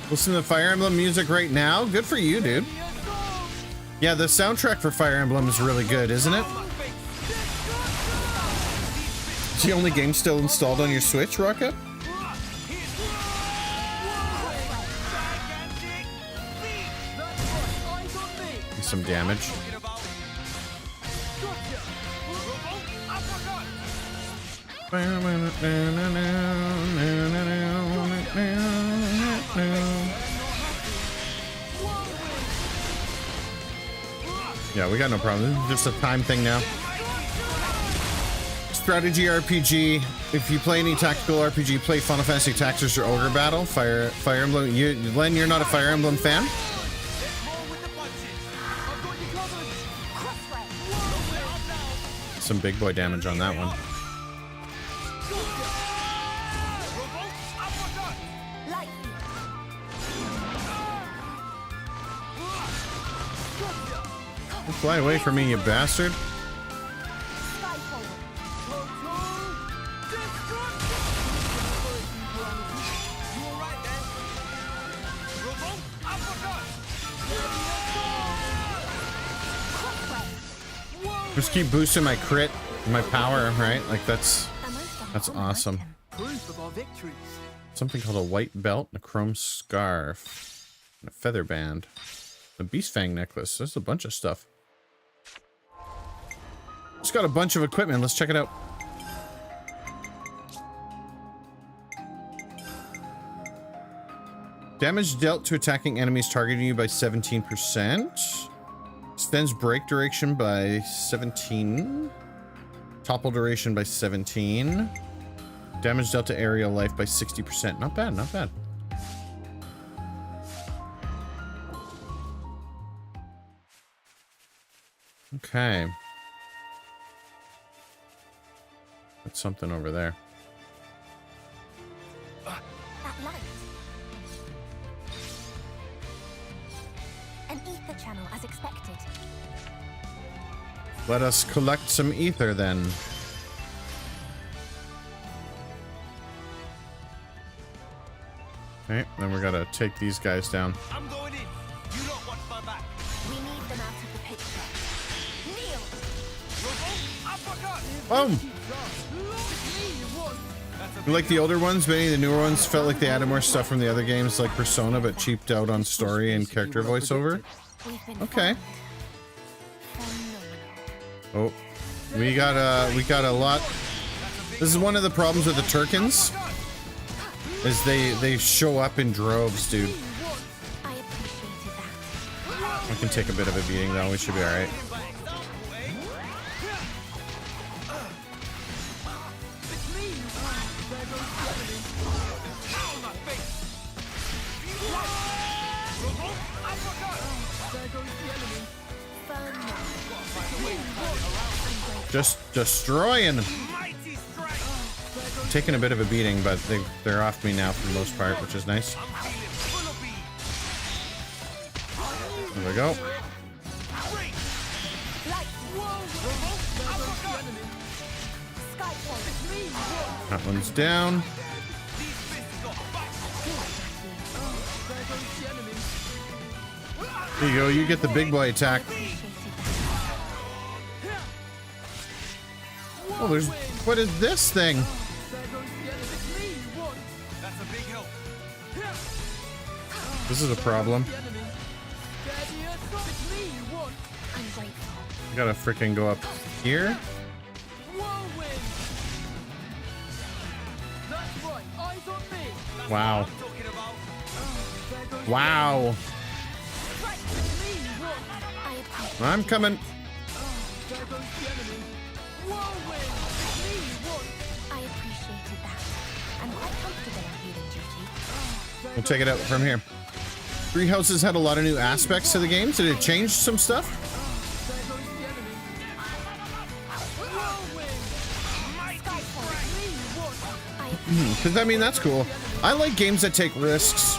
Listen to the Fire Emblem music right now. Good for you, dude. Yeah, the soundtrack for Fire Emblem is really good, isn't it? My face. It's the only game still installed on your Switch, Rocket? Gigantic feet. Eyes on me. Some damage. Talking about. Revolt, uppercut. Yeah, we got no problem. This is just a time thing now. Strategy RPG. If you play any tactical RPG, play Final Fantasy Tactics or Ogre Battle. Fire Emblem. Len, you're not a Fire Emblem fan? More with the punches. I've got you covered. Some big boy damage on that one. Revolt, uppercut. Light. Fly away from me, you bastard. Skyfall. You all right there? Revolt, uppercut. Just keep boosting my crit, my power, right? Like that's A most That's uncommon awesome. item. Proof of our victories. Something called a white belt and a chrome scarf. And a feather band. A beast fang necklace. There's a bunch of stuff. It's got a bunch of equipment. Let's check it out. Damage dealt to attacking enemies targeting you by 17%. Extends break duration by 17. Topple duration by 17. Damage dealt to area life by 60%. Not bad, not bad. Okay. That's something over there. That light. An ether channel as expected. Let us collect some ether then. Okay, then we gotta take these guys down. I'm going in. You don't watch my back. We need them out of the picture. Kneel! Boom! You like the older ones? Many of the newer ones felt like they added more stuff from the other games like Persona, but cheaped out on story and character voiceover. Okay. Oh, we got a lot. This is one of the problems with the Turkins, is they show up in droves, dude. I appreciated that. I can take a bit of a beating though. We should be all right. Just destroying. Taking a bit of a beating, but they're off me now for the most part, which is nice. There we go. That one's down. There you go. You get the big boy attack. Oh, there's... What is this thing? This is a problem. I gotta freaking go up here. Wow. Wow. I'm coming. We'll take it out from here. Three Houses had a lot of new aspects to the game. Did it change some stuff? Because, I mean, that's cool. I like games that take risks.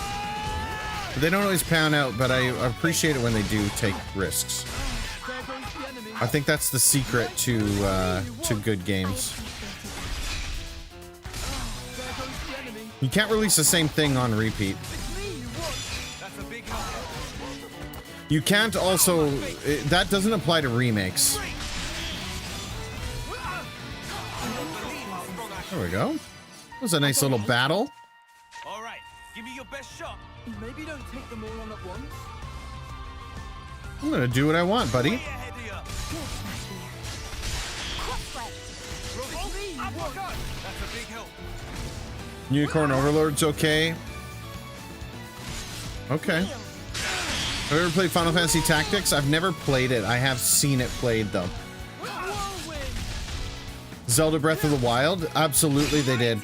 They don't always pan out, but I appreciate it when they do take risks. I think that's the secret to good games. You can't release the same thing on repeat. You can't also... that doesn't apply to remakes. There we go. That was a nice little battle. All right, give me your best shot. Maybe don't take them all on at once. I'm gonna do what I want, buddy. Unicorn Overlord's okay. Okay. Have you ever played Final Fantasy Tactics? I've never played it. I have seen it played, though. Zelda Breath of the Wild? Absolutely, they did.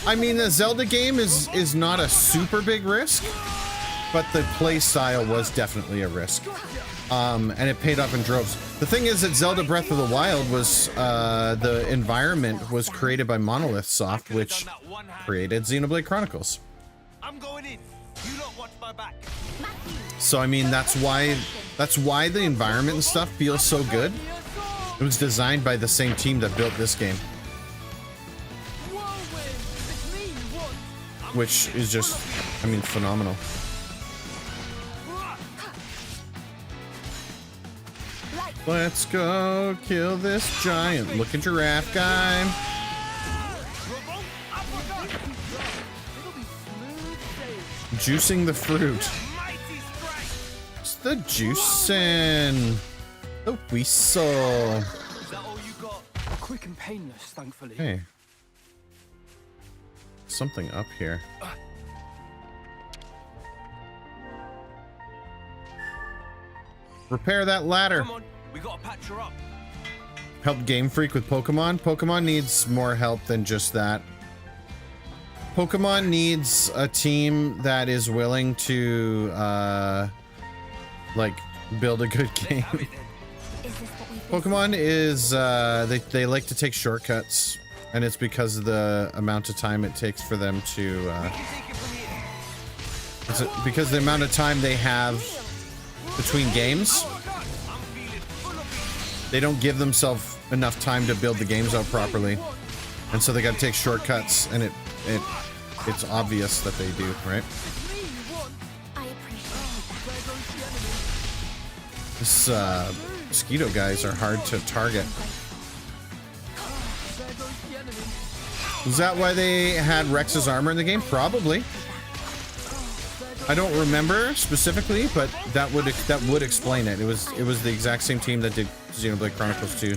I mean, the Zelda game is not a super big risk, but the play style was definitely a risk. And it paid off in droves. The thing is that Zelda Breath of the Wild was, the environment was created by Monolith Soft, which created Xenoblade Chronicles. I'm going in. You don't watch my back. So, I mean, that's why the environment and stuff feels so good. It was designed by the same team that built this game. Which is just, I mean, phenomenal. Let's go kill this giant looking giraffe guy. Juicing the fruit. It's the juicing. The whistle. Quick and painless, thankfully. Hey. Something up here. Repair that ladder. Come on, we gotta patch her up. Help Game Freak with Pokemon. Pokemon needs more help than just that. Pokemon needs a team that is willing to, like, build a good game. Pokemon is, they like to take shortcuts, and it's because of the amount of time it takes for them to, because the amount of time they have between games. They don't give themselves enough time to build the games out properly, and so they got to take shortcuts, and it's obvious that they do, right? I appreciate that. This mosquito guys are hard to target. Is that why they had Rex's armor in the game? Probably. I don't remember specifically, but that would explain it. It was the exact same team that did Xenoblade Chronicles 2.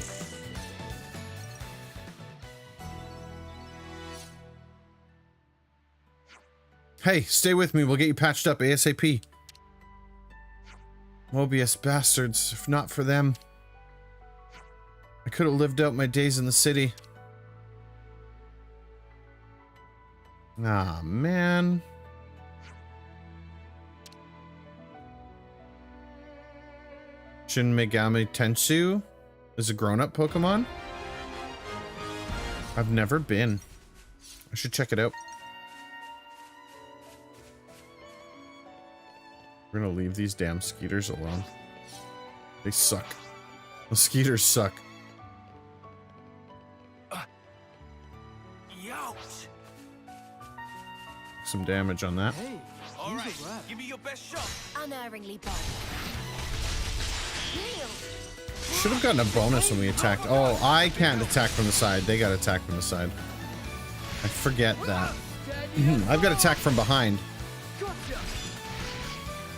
Hey, stay with me. We'll get you patched up ASAP. Mobius bastards. If not for them, I could have lived out my days in the city. Ah, man. Shin Megami Tensei is a grown-up Pokemon? I've never been. I should check it out. We're gonna leave these damn skeeters alone. They suck. The skeeters suck. Some damage on that. Hey, All right, give me your best shot. Unerringly bold. Kneel. Should have gotten a bonus when we attacked. Oh, I can't attack from the side. They got attack from the side. I forget that. I've got attack from behind.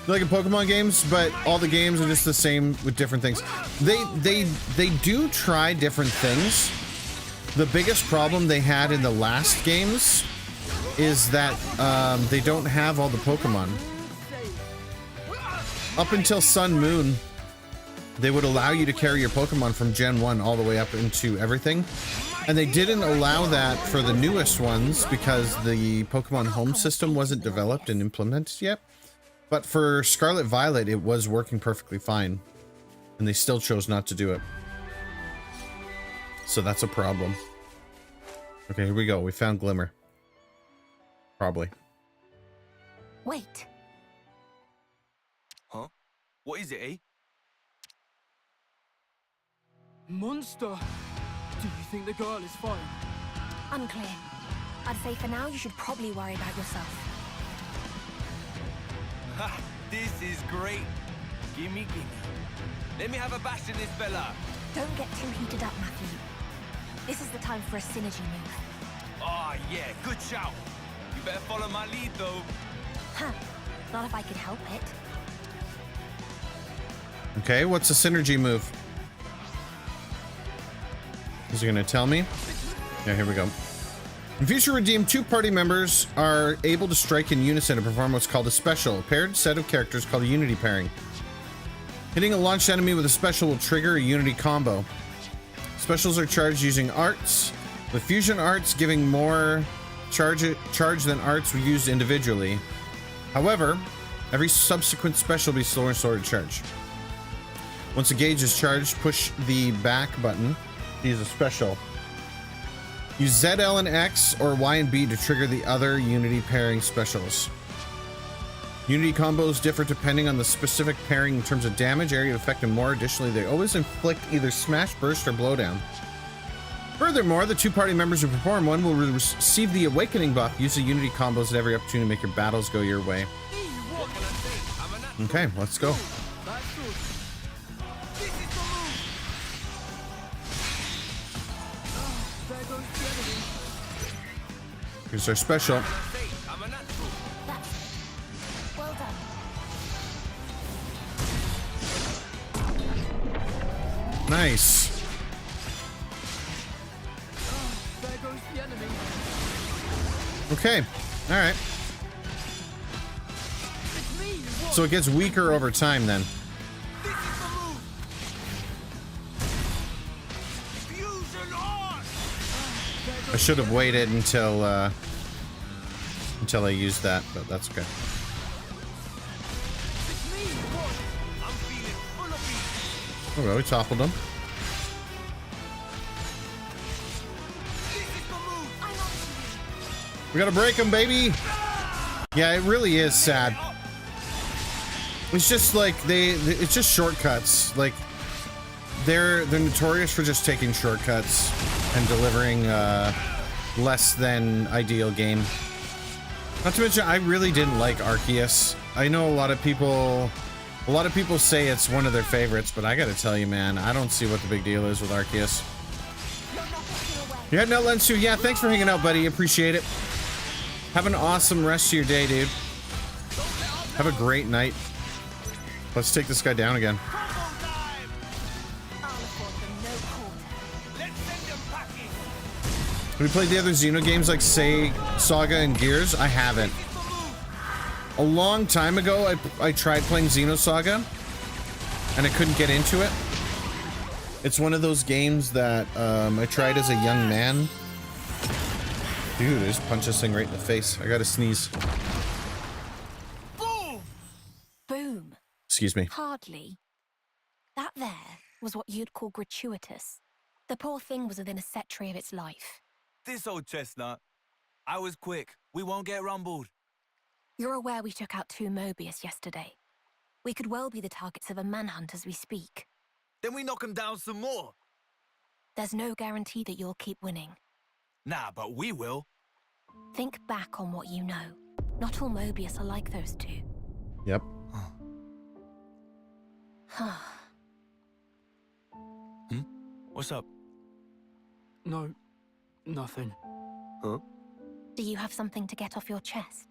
Like in Pokemon games, but all the games are just the same with different things. They do try different things. The biggest problem they had in the last games is that they don't have all the Pokemon. Up until Sun Moon, they would allow you to carry your Pokemon from Gen 1 all the way up into everything. And they didn't allow that for the newest ones because the Pokemon Home system wasn't developed and implemented yet. But for Scarlet Violet, it was working perfectly fine. And they still chose not to do it. So that's a problem. Okay, here we go. We found Glimmer. Probably. Wait. Huh? What is it, eh? Monster. Do you think the girl is fine? Unclear. I'd say for now you should probably worry about yourself. Ha! This is great. Gimme. Let me have a bash in this fella. Don't get too heated up, Matthew. This is the time for a synergy move. Oh, yeah, good shout. You better follow my lead, though. Huh. Not if I could help it. Okay, what's a synergy move? Is he gonna tell me? Yeah, here we go. In future redeemed, two party members are able to strike in unison and perform what's called a special, a paired set of characters called a unity pairing. Hitting a launched enemy with a special will trigger a unity combo. Specials are charged using arts, with fusion arts giving more charge than arts used individually. However, every subsequent special will be slower and slower to charge. Once a gauge is charged, push the back button to use a special. Use Z, L, and X or Y and B to trigger the other unity pairing specials. Unity combos differ depending on the specific pairing in terms of damage, area of effect, and more. Additionally, they always inflict either smash, burst, or blowdown. Furthermore, the two party members who perform one will receive the awakening buff. Use the unity combos at every opportunity to make your battles go your way. Okay, let's go. Here's our special. Nice. There goes the enemy. Okay. All right. It's me. What? So it gets weaker over time then. This is the move. Fusion on. I should have waited until I used that, but that's okay. It's me. What? I'm feeling full of beat. Oh, well, we toppled him. This is the move. We gotta break him, baby. Yeah, it really is sad. It's just like it's just shortcuts. Like they're notorious for just taking shortcuts and delivering less than ideal game. Not to mention, I really didn't like Arceus. I know a lot of people say it's one of their favorites, but I gotta tell you, man, I don't see what the big deal is with Arceus. Yeah, no, Lensu. Yeah, thanks for hanging out, buddy. Appreciate it. Have an awesome rest of your day, dude. Have a great night. Let's take this guy down again. Have you played the other Xeno games like, say, Saga and Gears? I haven't. A long time ago, I tried playing Xenosaga, and I couldn't get into it. It's one of those games that I tried as a young man. Dude, I just punched this thing right in the face. I gotta sneeze. Boom. Excuse me. Hardly. That there was what you'd call gratuitous. The poor thing was within a set tree of its life. This old chestnut. I was quick. We won't get rumbled. You're aware we took out 2 Mobius yesterday. We could well be the targets of a manhunt as we speak. Then we knock him down some more. There's no guarantee that you'll keep winning. Nah, but we will. Think back on what you know. Not all Mobius are like those 2. Yep. What's up? No, nothing. Huh? Do you have something to get off your chest?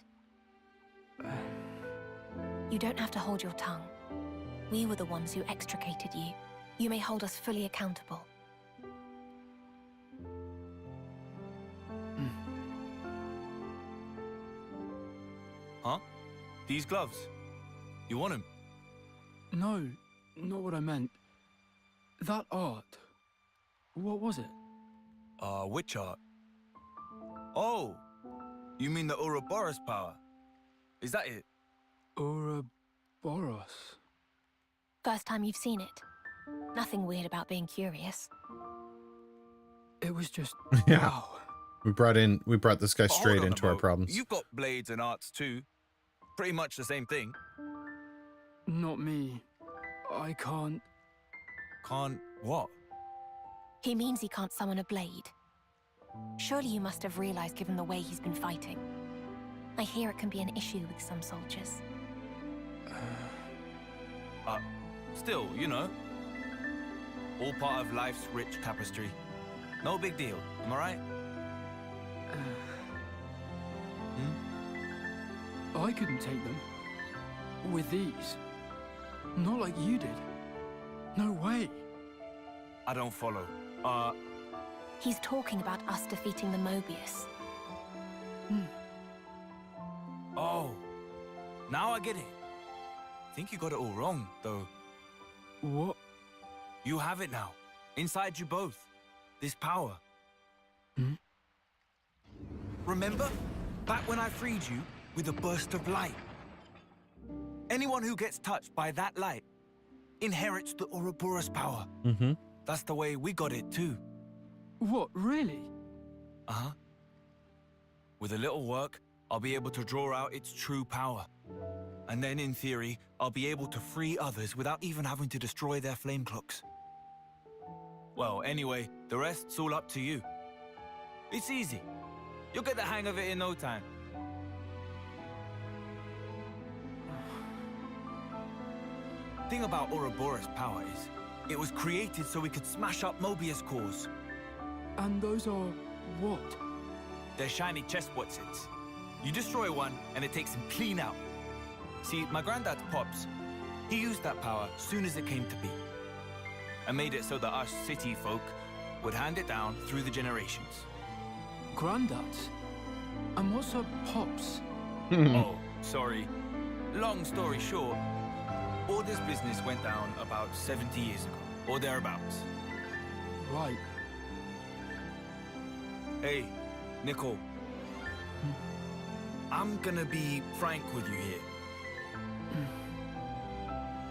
You don't have to hold your tongue. We were the ones who extricated you. You may hold us fully accountable. Huh? These gloves. You want them? No, not what I meant. That art. What was it? Which art? Oh, you mean the Ouroboros power? Is that it? Ouroboros. First time you've seen it. Nothing weird about being curious. It was just Yeah. wow. We brought this guy But hold straight on a into our mo. problems. You've got blades and arts too. Pretty much the same thing. Not me. I can't. Can't what? He means he can't summon a blade. Surely you must have realized given the way he's been fighting. I hear it can be an issue with some soldiers. Still, you know. All part of life's rich tapestry. No big deal, am I right? I couldn't take them. With these. Not like you did. No way. I don't follow. He's talking about us defeating the Mobius. Oh. Now I get it. Think you got it all wrong, though. What? You have it now. Inside you both. This power. Remember? Back when I freed you with a burst of light. Anyone who gets touched by that light inherits the Ouroboros power. Mm-hmm. That's the way we got it too. What, really? Uh-huh. With a little work, I'll be able to draw out its true power. And then, in theory, I'll be able to free others without even having to destroy their flame clocks. Well, anyway, the rest's all up to you. It's easy. You'll get the hang of it in no time. Thing about Ouroboros power is, it was created so we could smash up Mobius cores. And those are what? They're shiny chest Watsits. You destroy one, and it takes him clean out. See, my granddad's Pops, he used that power soon as it came to be. and made it so that us city folk would hand it down through the generations. Granddads? And what's her pops? Oh, sorry. Long story short, all this business went down about 70 years ago, or thereabouts. Right. Hey, Nicole. I'm gonna be frank with you here.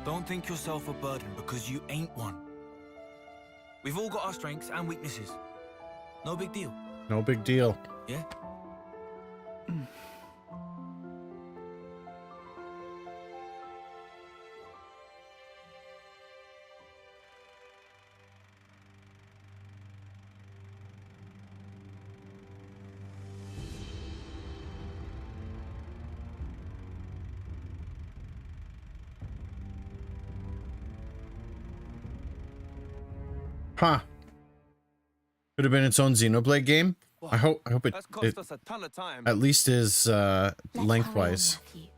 Don't think yourself a burden because you ain't one. We've all got our strengths and weaknesses. No big deal. No big deal. Yeah? Huh. Could have been its own Xenoblade game. I hope it, That's cost us a ton of time. at least is Let's lengthwise. hurry on, Matthew.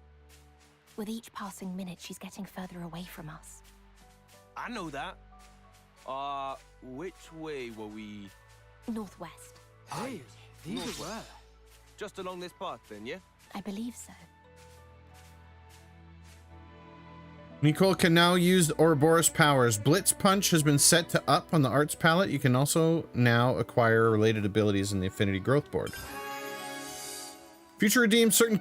With each passing minute, she's getting further away from us. I know that. Which way were we? Northwest. Hey, these are where? Just along this path then, yeah? I believe so. Nicole can now use Ouroboros powers. Blitz Punch has been set to up on the arts palette. You can also now acquire related abilities in the Affinity Growth board. Future redeemed certain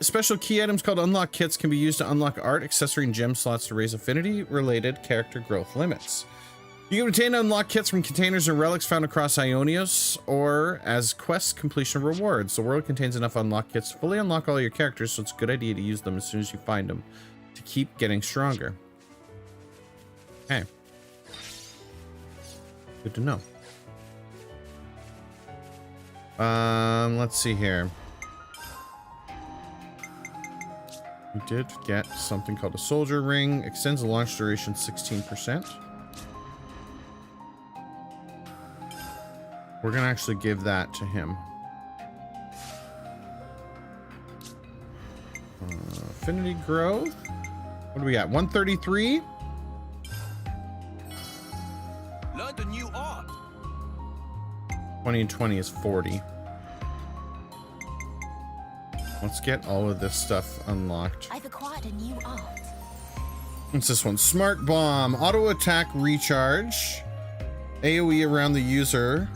special key items called unlock kits can be used to unlock art, accessory, and gem slots to raise affinity related character growth limits. You can obtain unlock kits from containers and relics found across Ionios or as quest completion rewards. The world contains enough unlock kits to fully unlock all your characters, so it's a good idea to use them as soon as you find them to keep getting stronger. Okay. Good to know. Let's see here. We did get something called a soldier ring. Extends the launch duration 16%. We're gonna actually give that to him. Affinity growth. What do we got? 133. Learned a new art. 20 and 20 is 40. Let's get all of this stuff unlocked. I've acquired a new art. What's this one? Smart Bomb. Auto attack recharge. AoE around the user.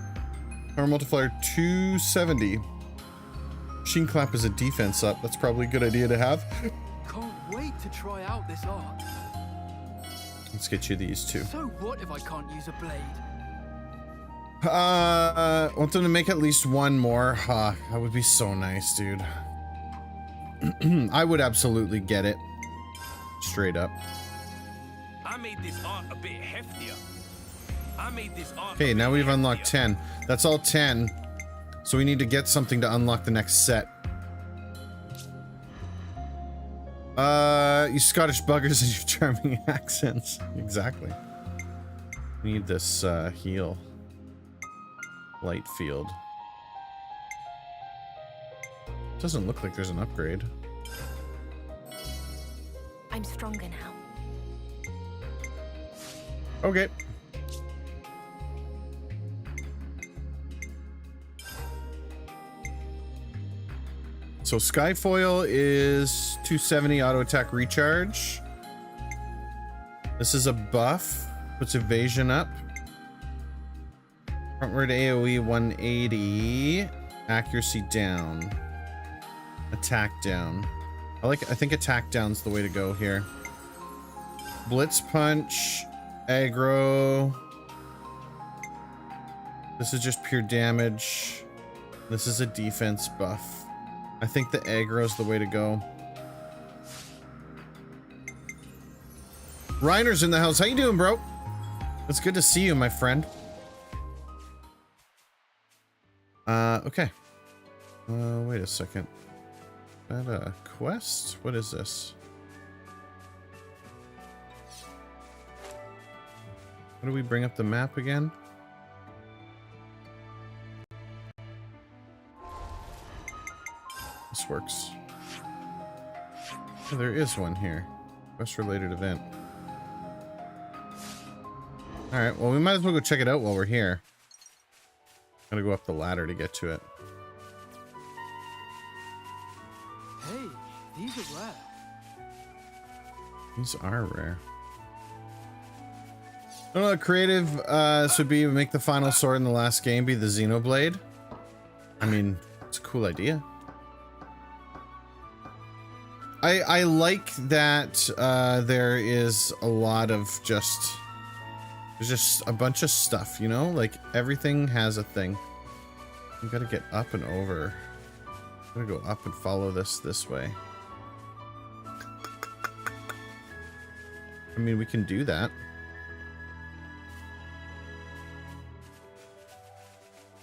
Power multiplier 270. Machine Clap is a defense up. That's probably a good idea to have. Can't wait to try out this art. Let's get you these two. So what if I can't use a blade? Want them to make at least one more. That would be so nice, dude. I would absolutely get it. Straight up. I made this art a bit heftier. I made this art. Okay, now we've unlocked 10. That's all 10. So we need to get something to unlock the next set. You Scottish buggers and your charming accents. Exactly. We need this heal. Light field. Doesn't look like there's an upgrade. I'm stronger now. Okay. So Skyfoil is 270 auto attack recharge. This is a buff. Puts evasion up. Frontward AoE 180. Accuracy down. Attack down. I think attack down's the way to go here. Blitz punch. Aggro. This is just pure damage. This is a defense buff. I think the aggro's the way to go. Reiner's in the house. How you doing, bro? It's good to see you, my friend. Okay. Wait a second. Is that a quest? What is this? How do we bring up the map again? This works. Oh, there is one here. Quest related event. All right, well, we might as well go check it out while we're here. Gotta go up the ladder to get to it. Hey, these are rare. These are rare. I don't know what creative should be make the final sword in the last game be the Xenoblade. I mean, it's a cool idea. I like that there is a lot of there's just a bunch of stuff, you know? Like, everything has a thing. You gotta get up and over. I'm gonna go up and follow this way. I mean, we can do that.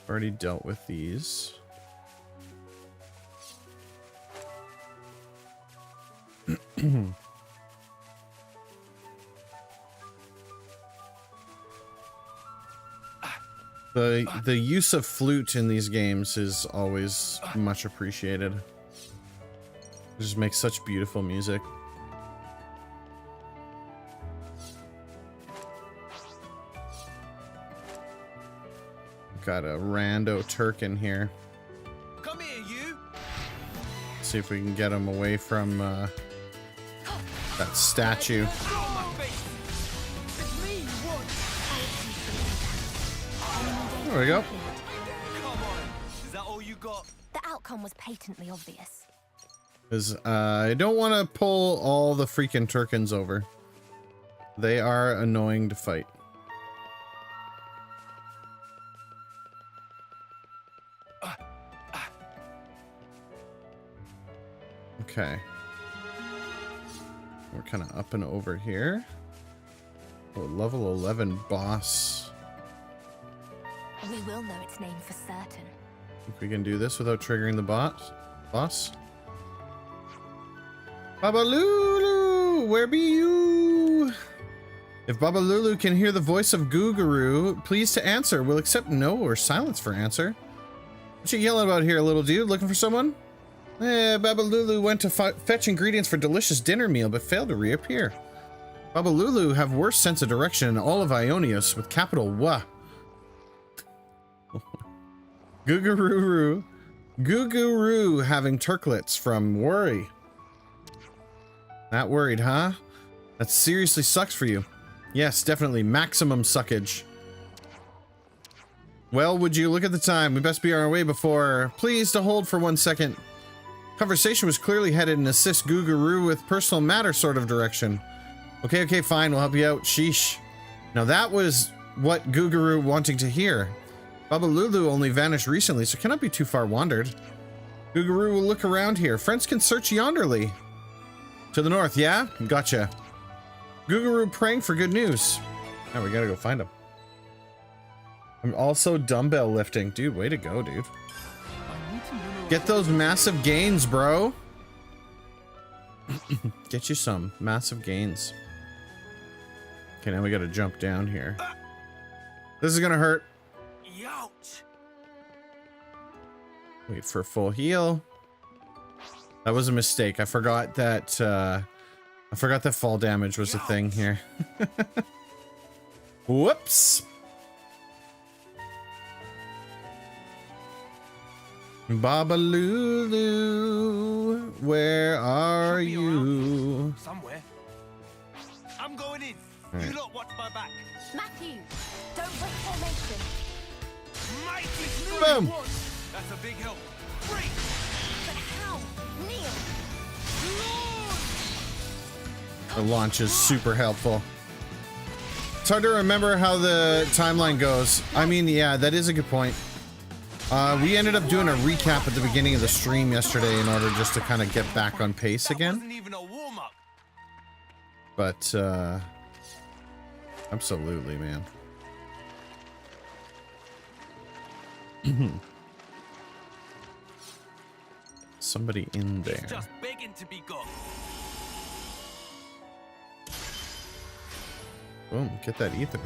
Already dealt with these. The use of flute in these games is always much appreciated. It just makes such beautiful music. Got a rando Turk in here. Come here, you. See if we can get him away from that statue. There we go. Come on. Is that all you got? The outcome was patently obvious. Because I don't want to pull all the freaking Turkins over. They are annoying to fight. Okay. We're kind of up and over here. Oh, level 11 boss. We will know its name for certain. Think we can do this without triggering the boss? Baba Lulu, where be you? If Baba Lulu can hear the voice of Goo-Guru, please to answer. We'll accept no or silence for answer. What you yelling about here, little dude? Looking for someone? Baba Lulu went to fetch ingredients for delicious dinner meal, but failed to reappear. Baba Lulu have worst sense of direction in all of Ionios, with capital W. Goo-Guru having Turklets from worry. Not worried, huh? That seriously sucks for you. Yes, definitely maximum suckage. Well, would you look at the time? We best be on our way before. Please to hold for 1 second. Conversation was clearly headed in assist Goo-Guru with personal matter sort of direction. Okay, fine, we'll help you out. Sheesh. Now that was what Goo-Guru wanting to hear. Baba Lulu only vanished recently, so cannot be too far wandered. Goo-Guru will look around here. Friends can search yonderly. To the north, yeah? Gotcha. Goo-Guru praying for good news. Now we gotta go find him. I'm also dumbbell lifting. Dude, way to go, dude. Get those massive gains, bro. Get you some massive gains. Okay, now we gotta jump down here. This is gonna hurt. Youch. Wait for full heal. That was a mistake. I forgot that fall damage was a thing here. Whoops. Baba Lulu, where are you? Somewhere. I'm going in. Right. You lot watch my back. Matthew, don't break formation. Mighty Boom. That's a big help. Break. But how? Neil! The launch is super helpful. It's hard to remember how the timeline goes. I mean, yeah, that is a good point. We ended up doing a recap at the beginning of the stream yesterday in order just to kind of get back on pace again. Wasn't even a warm-up. But, absolutely, man. Somebody in there. It's just begging to be got. Boom, get that ether.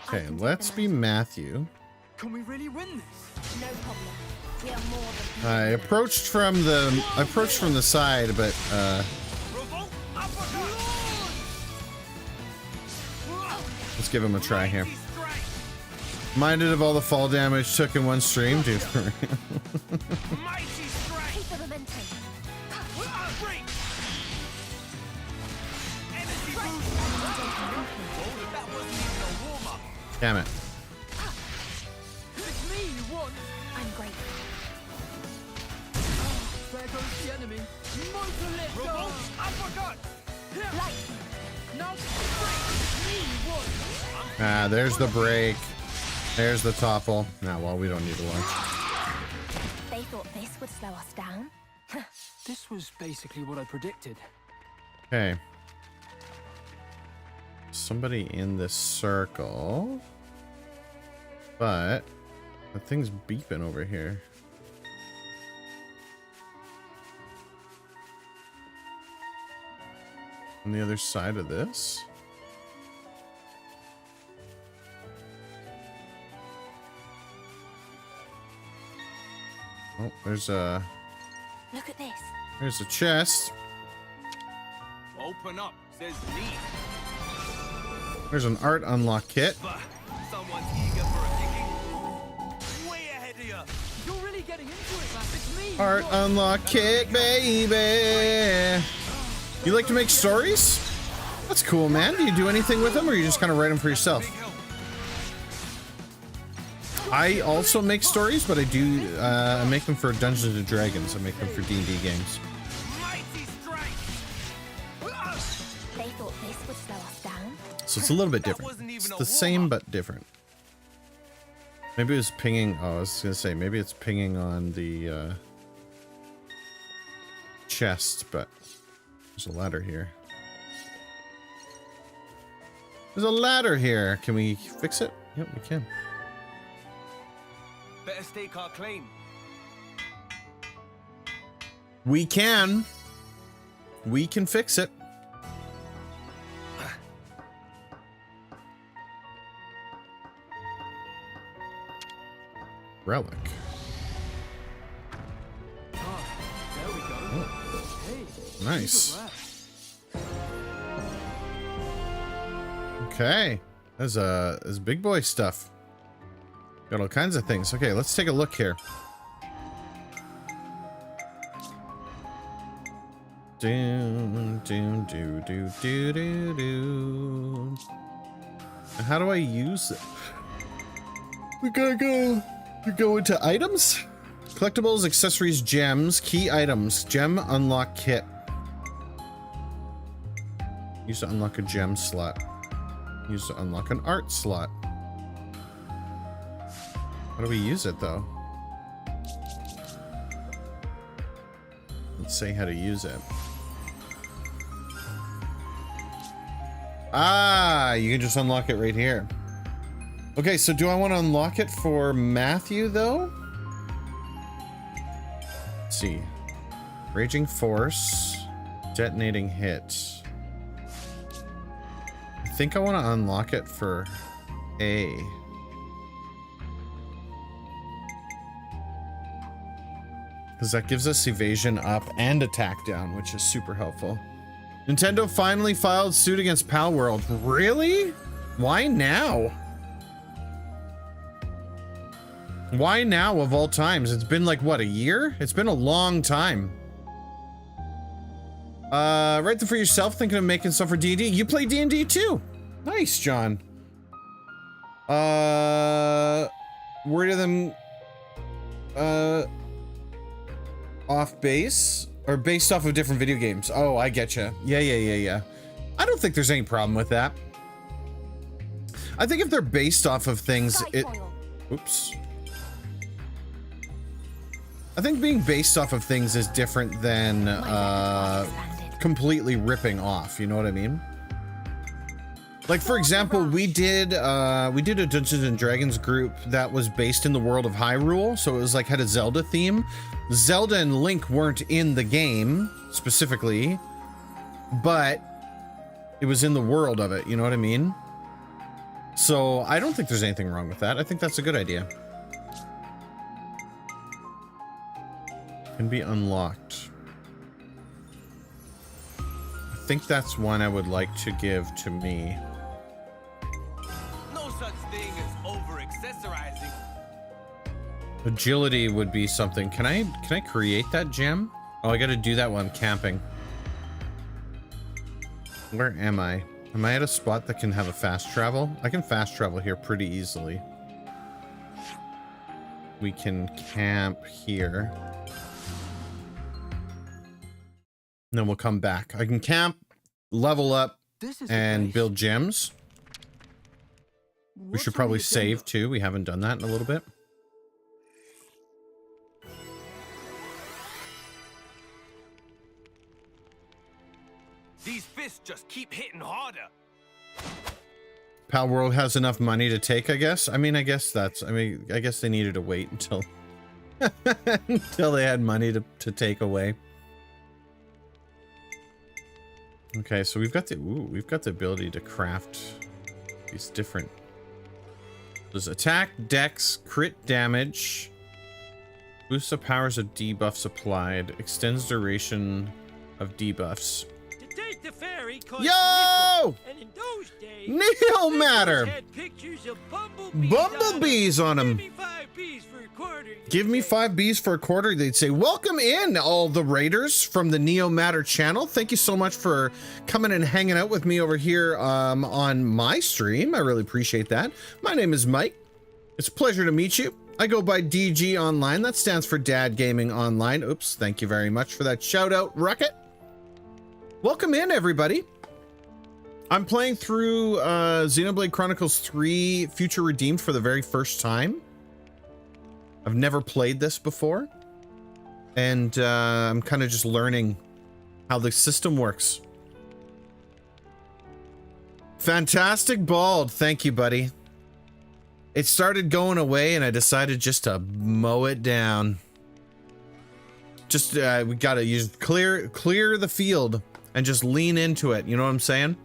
Okay, let's be Matthew. Can we really win this? No problem. We are more than... I approached from the side, but Revolt uppercut. give him a try here. Minded of all the fall damage took in one stream, dude. For real. Keep the momentum. Damn it. It's me you want. I'm grateful. There goes the enemy. Motor lift off. I forgot. Light. Now it's me you want. Ah, there's the break. There's the topple. Nah, well, we don't need to launch. They thought this would slow us down. This was basically what I predicted. Okay. Somebody in this circle. But the thing's beeping over here. On the other side of this. Oh, there's a Look at this. chest. Open up, says me. There's an art unlock kit. Someone's eager for a kicking. Way ahead of you. You're really getting into it, man. It's me. you Art want. unlock kit, baby. You like to make stories? That's cool, man. Do you do anything with them, or you just kind of write them for yourself? I also make stories, but I do I make them for Dungeons and Dragons. I make them for D&D games. They thought this would slow us down. So it's a little bit different. It's the same but different. Maybe it was pinging. Oh, I was gonna say maybe it's pinging on the chest, but there's a ladder here. There's a ladder here. Can we fix it? Yep, we can. Better stake our claim. We can. We can fix it. Relic. There we go. Hey. Nice. Rare. Okay. That's big boy stuff. Got all kinds of things. Okay, let's take a look here. Do. How do I use it? We gotta go. We go into items, collectibles, accessories, gems, key items, gem unlock kit. Use to unlock a gem slot. Use to unlock an art slot. How do we use it though? Let's say how to use it. Ah, you can just unlock it right here. Okay, so do I want to unlock it for Matthew though? Let's see. Raging Force, detonating hit. I think I want to unlock it for A. Because that gives us evasion up and attack down, which is super helpful. Nintendo finally filed suit against Palworld. Really? Why now? Why now of all times? It's been like, what, a year? It's been a long time. Write them for yourself, thinking of making stuff for D&D. You play D&D too? Nice, John. Word of them, off base? Or based off of different video games? Oh, I getcha. Yeah. I don't think there's any problem with that. I think if they're based off of things, Oops. I think being based off of things is different than, completely ripping off, you know what I mean? Like, for example, we did a Dungeons and Dragons group that was based in the world of Hyrule, so it was like had a Zelda theme. Zelda and Link weren't in the game specifically, but it was in the world of it, you know what I mean? So I don't think there's anything wrong with that. I think that's a good idea. Can be unlocked. I think that's one I would like to give to me. Agility would be something. Can I create that gem? Oh, I gotta do that while I'm camping. Where am I? Am I at a spot that can have a fast travel? I can fast travel here pretty easily. We can camp here. And then we'll come back. I can camp, level up, and build gems. We should probably save too. We haven't done that in a little bit. These fists just keep hitting harder. Pal World has enough money to take, I guess. I mean, I guess they needed to wait until until they had money to take away. Okay, so we've got the ability to craft these different. There's attack, dex, crit damage, boosts the powers of debuffs applied, extends duration of debuffs. The ferry cost Yo! and in those days, Neo matter. had pictures of bumblebees, Bumblebees on them. Give me 5 Bs for a quarter. Give me 5 Bs for a quarter. They'd say, welcome in all the raiders from the Neo Matter channel. Thank you so much for coming and hanging out with me over here on my stream. I really appreciate that. My name is Mike. It's a pleasure to meet you. I go by DGOnline. That stands for Dad Gaming Online. Oops. Thank you very much for that shout out, Rocket. Welcome in, everybody. I'm playing through Xenoblade Chronicles 3 Future Redeemed for the very first time. I've never played this before. And I'm kind of just learning how the system works. Fantastic Bald. Thank you, buddy. It started going away and I decided just to mow it down. Just, we gotta use clear the field. And just lean into it, you know what I'm saying?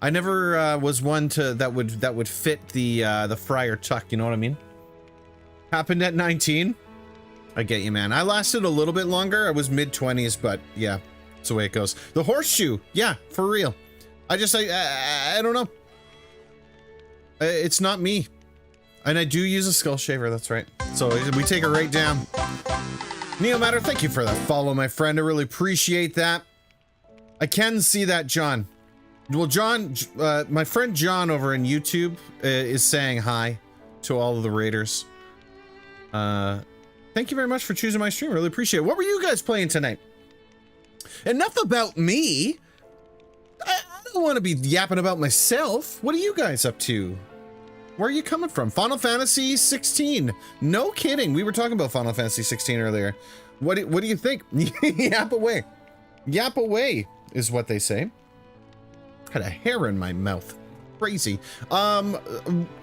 I never was one that would fit the Friar Tuck, you know what I mean? Happened at 19. I get you, man. I lasted a little bit longer. I was mid-20s, but yeah, that's the way it goes. The horseshoe, yeah, for real. I don't know. It's not me. And I do use a skull shaver, that's right. So we take it right down. Neo Matter, thank you for that follow, my friend. I really appreciate that. I can see that, John. Well, John, my friend John over in YouTube is saying hi to all of the raiders. Thank you very much for choosing my stream. Really appreciate it. What were you guys playing tonight? Enough about me. I don't want to be yapping about myself. What are you guys up to? Where are you coming from? Final Fantasy 16. No kidding. We were talking about Final Fantasy 16 earlier. What do you think? Yap away. Yap away is what they say. Had a hair in my mouth. Crazy.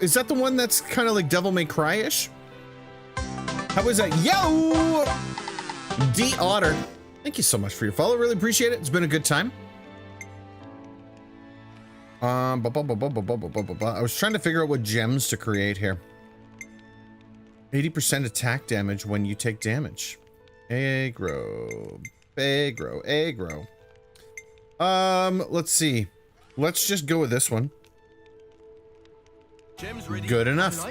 Is that the one that's kind of like Devil May Cry-ish? How was that? Yo! D Otter. Thank you so much for your follow. Really appreciate it. It's been a good time. I was trying to figure out what gems to create here. 80% attack damage when you take damage. Aggro. Aggro. Let's see. Let's just go with this one. Good enough.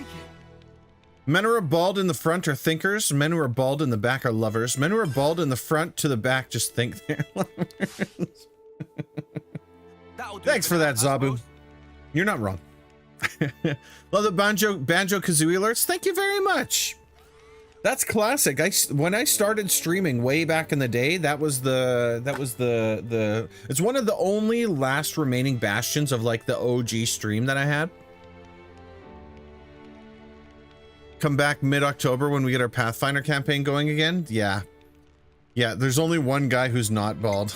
Men who are bald in the front are thinkers. Men who are bald in the back are lovers. Men who are bald in the front to the back just think they're lovers. Thanks for that, Zabu. You're not wrong. Love the Banjo Kazooie alerts. Thank you very much. That's classic. When I started streaming way back in the day, that was the it's one of the only last remaining bastions of like the OG stream that I had. Come back mid-October when we get our Pathfinder campaign going again. Yeah, there's only one guy who's not bald.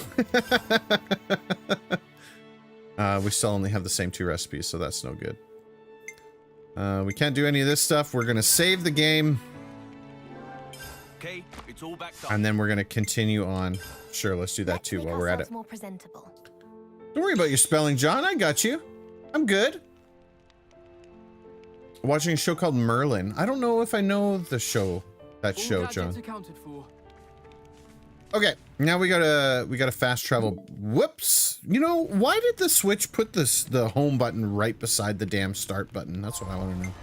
We still only have the same 2 recipes, so that's no good. We can't do any of this stuff. We're gonna save the game. Okay, it's all back up. And then we're gonna continue on. Sure, let's do that too while we're at it. More presentable. Don't worry about your spelling, John. I got you. I'm good. Watching a show called Merlin. I don't know if I know the show. That show, John. Okay, now we gotta fast travel. Whoops. You know, why did the Switch put the home button right beside the damn start button? That's what I want to know.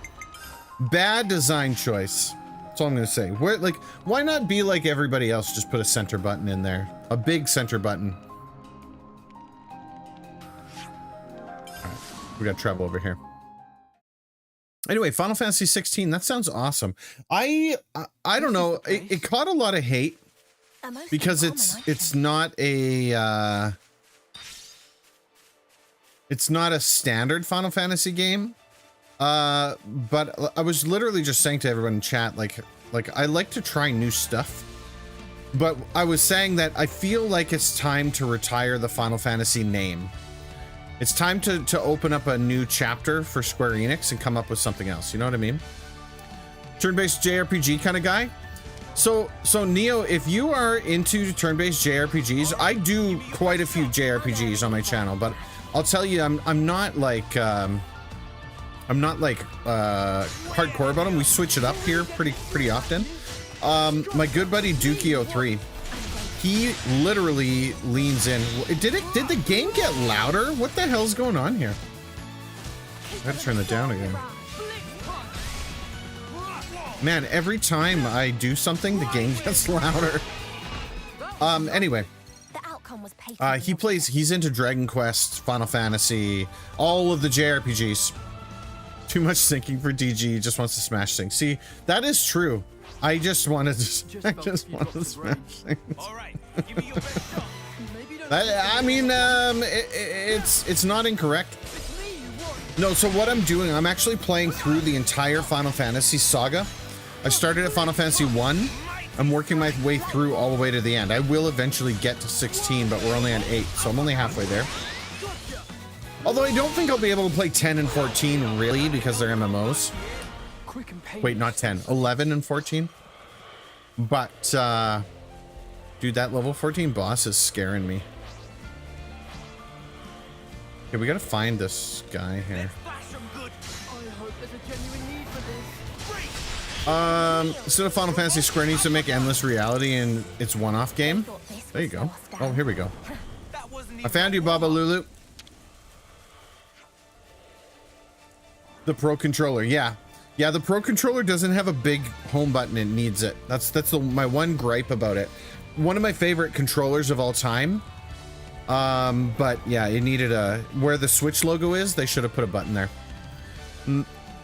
Bad design choice. That's all I'm gonna say. Where, like, why not be like everybody else? Just put a center button in there. A big center button. Alright, we got trouble over here. Anyway, Final Fantasy 16, that sounds awesome. I don't know, it caught a lot of hate because it's not a standard Final Fantasy game. But I was literally just saying to everyone in chat, like I like to try new stuff, but I was saying that I feel like it's time to retire the Final Fantasy name. It's time to open up a new chapter for Square Enix and come up with something else. You know what I mean? Turn-based JRPG kind of guy. So Neo, if you are into turn-based JRPGs, I do quite a few JRPGs on my channel, but I'll tell you, I'm not like hardcore about them. We switch it up here pretty often. My good buddy Dukio3, he literally leans in. Did the game get louder? What the hell's going on here? I gotta turn it down again. Man, every time I do something, the game gets louder. Anyway. He's into Dragon Quest, Final Fantasy, all of the JRPGs. Too much thinking for DG, just wants to smash things. See, that is true. I just want to smash things. All right, give me your best shot. I mean, it's not incorrect. No, so what I'm doing, I'm actually playing through the entire Final Fantasy saga. I started at Final Fantasy 1. I'm working my way through all the way to the end. I will eventually get to 16, but we're only on 8, so I'm only halfway there. Although I don't think I'll be able to play 10 and 14 really because they're MMOs. Wait, not 10, 11 and 14. But dude, that level 14 boss is scaring me. Okay, we gotta find this guy here. Instead of Final Fantasy, Square needs to make Endless Reality in its one-off game. There you go. Oh, here we go. I found you, Baba Lulu. The Pro Controller, yeah. Yeah, the Pro Controller doesn't have a big home button. It needs it. That's my one gripe about it. One of my favorite controllers of all time. But yeah, it needed where the Switch logo is, they should have put a button there.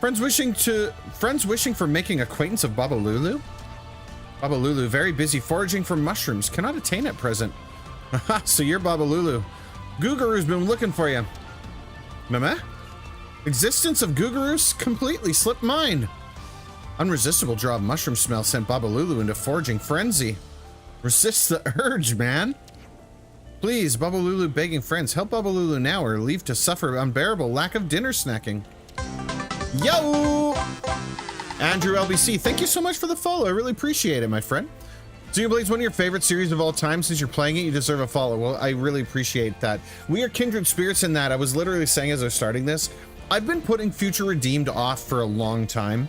Friends wishing for making acquaintance of Baba Lulu. Baba Lulu, very busy foraging for mushrooms. Cannot attain at present. So you're Baba Lulu. Guguru's been looking for you. Mama? Existence of Guguru's completely slipped mind. Unresistible draw of mushroom smell sent Baba Lulu into foraging frenzy. Resist the urge, man. Please, Baba Lulu begging friends, help Baba Lulu now or leave to suffer unbearable lack of dinner snacking. Yo! Andrew LBC, thank you so much for the follow. I really appreciate it, my friend. Xenoblade's one of your favorite series of all time. Since you're playing it, you deserve a follow. Well, I really appreciate that. We are kindred spirits in that. I was literally saying as I was starting this, I've been putting Future Redeemed off for a long time.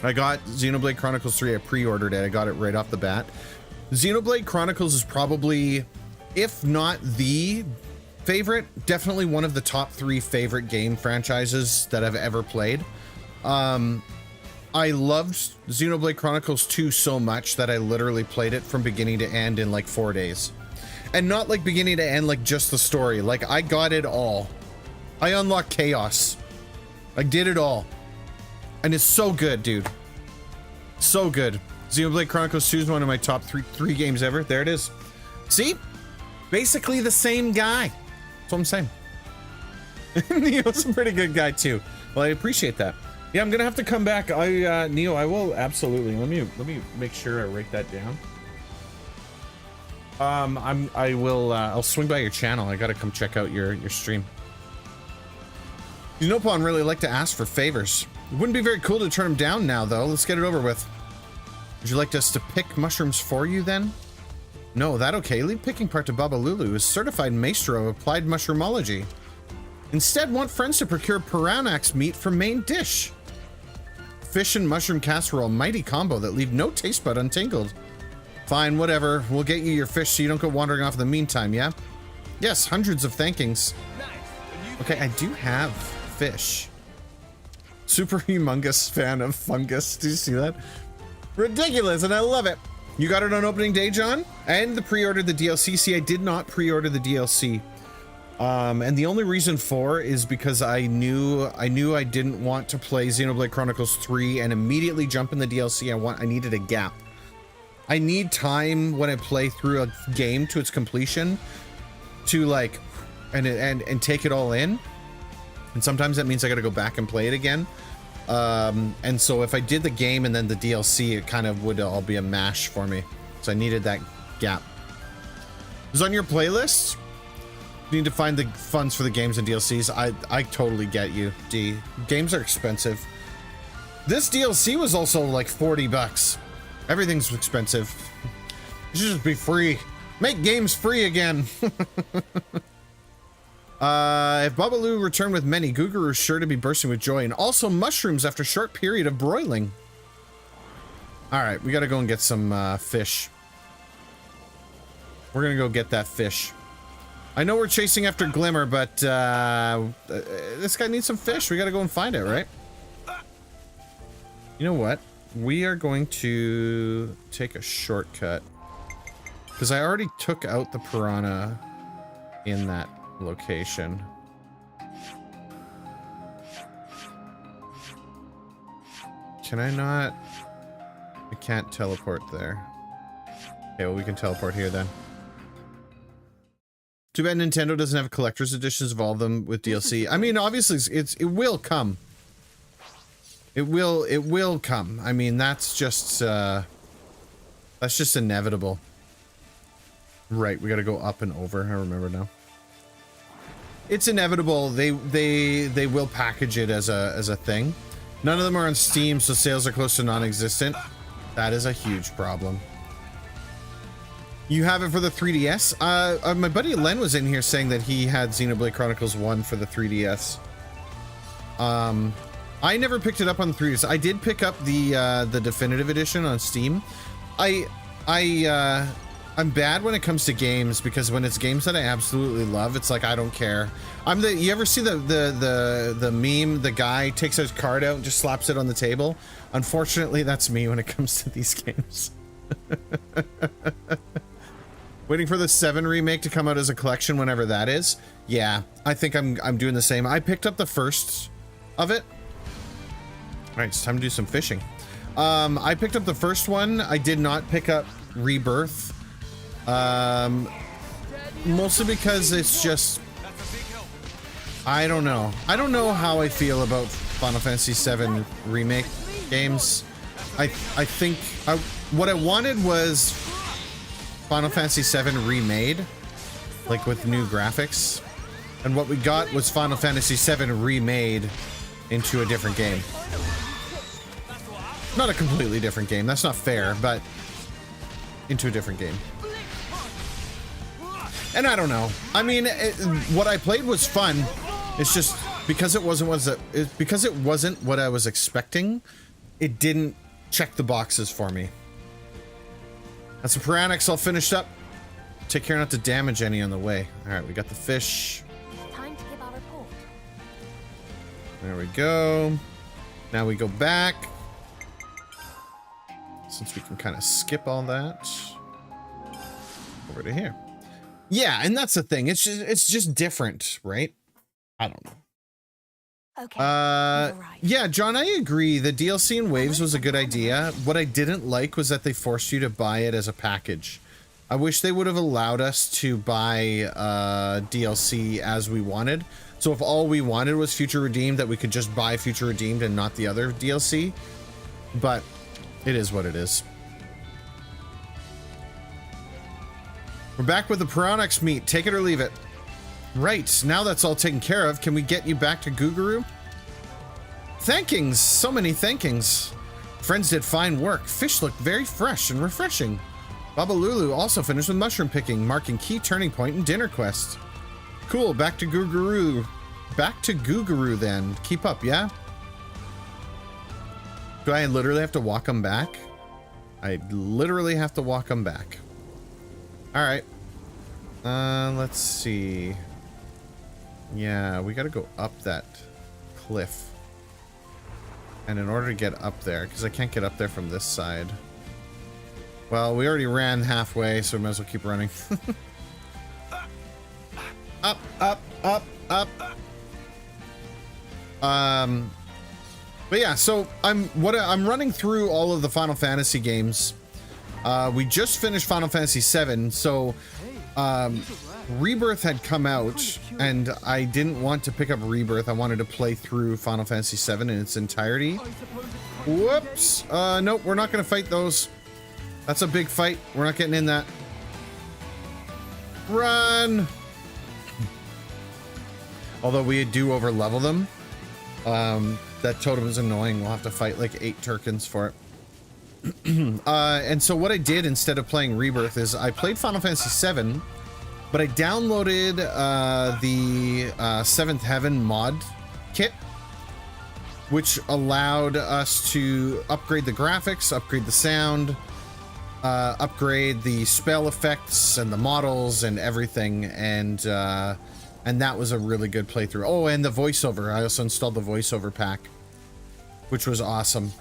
I got Xenoblade Chronicles 3. I pre-ordered it. I got it right off the bat. Xenoblade Chronicles is probably, if not the favorite, definitely one of the top 3 favorite game franchises that I've ever played. I loved Xenoblade Chronicles 2 so much that I literally played it from beginning to end in like 4 days. And not like beginning to end, like just the story. Like I got it all. I unlocked Chaos. I did it all. And it's so good, dude. So good. Xenoblade Chronicles 2 is one of my top three games ever. There it is. See? Basically the same guy. That's what I'm saying. Neo's a pretty good guy too. Well, I appreciate that. Yeah, I'm gonna have to come back. Neo, I will absolutely. Let me make sure I write that down. I'll swing by your channel. I gotta come check out your stream. Unopon really like to ask for favors. It wouldn't be very cool to turn him down now, though. Let's get it over with. Would you like us to pick mushrooms for you, then? No, that okay. Leave picking part to Baba Lulu, who is certified maestro of applied mushroomology. Instead, want friends to procure Piranax meat for main dish. Fish and mushroom casserole, mighty combo that leave no taste bud untingled. Fine, whatever. We'll get you your fish so you don't go wandering off in the meantime, yeah? Yes, hundreds of thankings. Okay, I do have fish. Super humongous fan of fungus. Do you see that? Ridiculous, and I love it. You got it on opening day, John? And the pre-ordered the DLC. See, I did not pre-order the DLC. And the only reason for is because I knew I didn't want to play Xenoblade Chronicles 3 and immediately jump in the DLC. I needed a gap. I need time when I play through a game to its completion to like and take it all in. And sometimes that means I got to go back and play it again. And so if I did the game and then the DLC, it kind of would all be a mash for me. So I needed that gap. It was on your playlist. You need to find the funds for the games and DLCs. I totally get you, D. Games are expensive. This DLC was also like 40 bucks. Everything's expensive. It should just be free. Make games free again. If Babalu returned with many, Guguru is sure to be bursting with joy, and also mushrooms after a short period of broiling. All right, we gotta go and get some fish. We're gonna go get that fish. I know we're chasing after Glimmer, but this guy needs some fish. We gotta go and find it, right? You know what? We are going to take a shortcut because I already took out the piranha in that location. Can I not? I can't teleport there. Okay, well, we can teleport here then. Too bad Nintendo doesn't have collector's editions of all of them with DLC. I mean, obviously, it will come. It will come. I mean, that's just inevitable. Right, we gotta go up and over. I remember now. It's inevitable. They will package it as a thing. None of them are on Steam, so sales are close to non-existent. That is a huge problem. You have it for the 3DS? My buddy Len was in here saying that he had Xenoblade Chronicles 1 for the 3DS. I never picked it up on the 3DS. I did pick up the definitive edition on Steam. I'm bad when it comes to games because when it's games that I absolutely love, it's like I don't care. You ever see the meme? The guy takes his card out and just slaps it on the table. Unfortunately, that's me when it comes to these games. Waiting for the 7 remake to come out as a collection whenever that is. Yeah, I think I'm doing the same. I picked up the first of it. All right, it's time to do some fishing. I picked up the first one. I did not pick up Rebirth. Mostly because it's just, I don't know. I don't know how I feel about Final Fantasy VII Remake games. I think what I wanted was Final Fantasy VII Remade, like with new graphics. And what we got was Final Fantasy VII Remade into a different game. Not a completely different game, that's not fair, but into a different game. And I don't know. I mean, what I played was fun. It's just because it wasn't what I was expecting. It didn't check the boxes for me. That's the Piranix all finished up. Take care not to damage any on the way. All right, we got the fish. Time to give our report. There we go. Now we go back. Since we can kind of skip all that. Over to here. Yeah, and that's the thing. It's just different, right? I don't know. Okay. Right. Yeah, John, I agree. The DLC in waves was a good idea. What I didn't like was that they forced you to buy it as a package. I wish they would have allowed us to buy DLC as we wanted. So if all we wanted was Future Redeemed, that we could just buy Future Redeemed and not the other DLC. But it is what it is. We're back with the Piranix meat. Take it or leave it. Right, now that's all taken care of, can we get you back to Guguru? Thankings! So many thankings. Friends did fine work. Fish looked very fresh and refreshing. Baba Lulu also finished with mushroom picking, marking key turning point in dinner quest. Cool, back to Guguru. Back to Guguru then. Keep up, yeah? Do I literally have to walk them back? I literally have to walk them back. Alright. Let's see. Yeah, we gotta go up that cliff. And in order to get up there, because I can't get up there from this side, Well, we already ran halfway, so we might as well keep running. Up, up, up, up. But yeah, so I'm running through all of the Final Fantasy games. We just finished Final Fantasy VII, so Rebirth had come out, and I didn't want to pick up Rebirth. I wanted to play through Final Fantasy VII in its entirety. Whoops. Nope, we're not going to fight those. That's a big fight. We're not getting in that. Run! Although we do over level them. That totem is annoying. We'll have to fight like 8 Turkins for it. And so what I did instead of playing Rebirth is I played Final Fantasy VII, but I downloaded the Seventh Heaven mod kit, which allowed us to upgrade the graphics, upgrade the sound, upgrade the spell effects and the models and everything, and that was a really good playthrough. Oh, and the voiceover. I also installed the voiceover pack, which was awesome.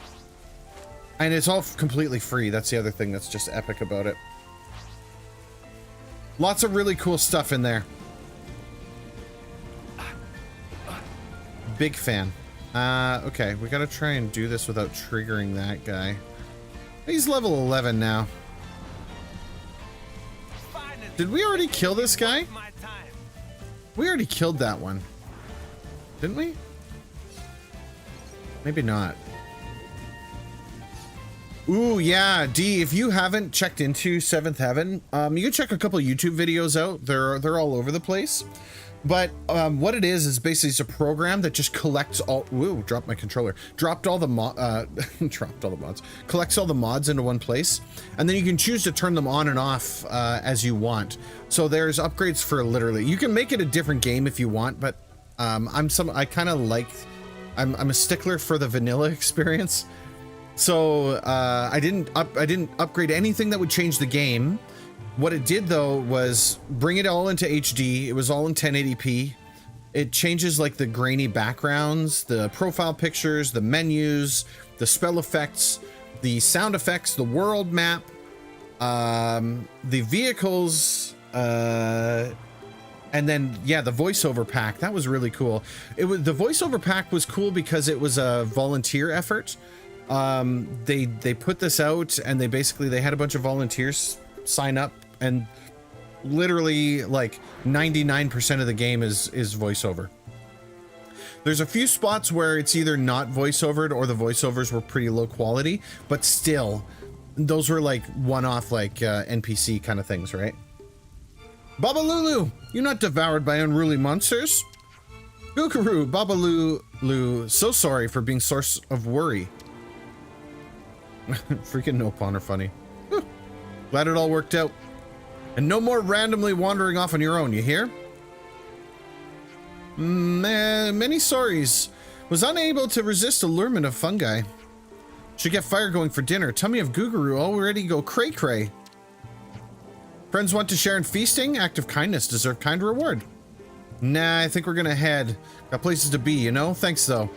And it's all completely free. That's the other thing that's just epic about it. Lots of really cool stuff in there. Big fan. Okay, we gotta try and do this without triggering that guy. He's level 11 now. Did we already kill this guy? We already killed that one. Didn't we? Maybe not. Ooh, yeah, D, if you haven't checked into Seventh Heaven, you can check a couple YouTube videos out. They're all over the place. But what it is basically it's a program that just collects all. Woo! Dropped my controller. Dropped all the dropped all the mods. Collects all the mods into one place, and then you can choose to turn them on and off as you want. So there's upgrades for literally. You can make it a different game if you want, but I kind of like. I'm a stickler for the vanilla experience. So I didn't upgrade anything that would change the game. What it did though was bring it all into HD. It was all in 1080p. It changes like the grainy backgrounds, the profile pictures, the menus, the spell effects, the sound effects, the world map, the vehicles, and then yeah, the voiceover pack. That was really cool. The voiceover pack was cool because it was a volunteer effort. They put this out and they had a bunch of volunteers sign up, and literally like 99% of the game is voiceover. There's a few spots where it's either not voiceovered or the voiceovers were pretty low quality, but still those were like one-off like NPC kind of things, right? Baba Lulu, you're not devoured by unruly monsters. Gookaroo, Baba Lulu, so sorry for being source of worry. Freaking no pawn are funny. Whew. Glad it all worked out. And no more randomly wandering off on your own, you hear? Many sorries. Was unable to resist allurement of fungi. Should get fire going for dinner. Tummy of Googaroo already go cray-cray. Friends want to share in feasting? Act of kindness deserve kind reward. Nah, I think we're gonna head. Got places to be, you know? Thanks, though.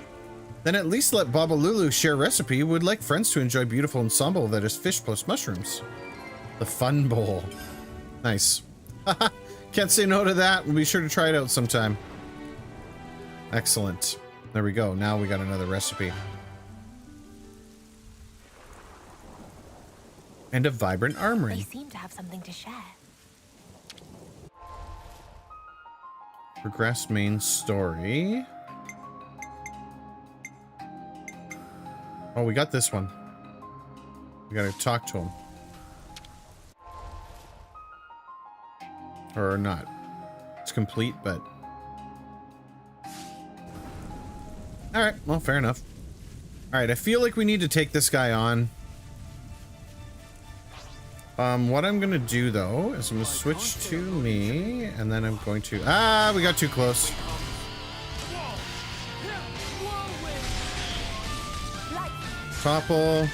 Then at least let Baba Lulu share recipe. Would like friends to enjoy beautiful ensemble that is fish plus mushrooms. The fun bowl. Nice. Can't say no to that. We'll be sure to try it out sometime. Excellent. There we go. Now we got another recipe. And a vibrant armory. They seem to have something to share. Progress main story. Oh, we got this one. We gotta talk to him. Or not. It's complete, but... Alright, well, fair enough. Alright, I feel like we need to take this guy on. What I'm gonna do, though, is I'm gonna switch to me, and then I'm going to... Ah, we got too close. Topple.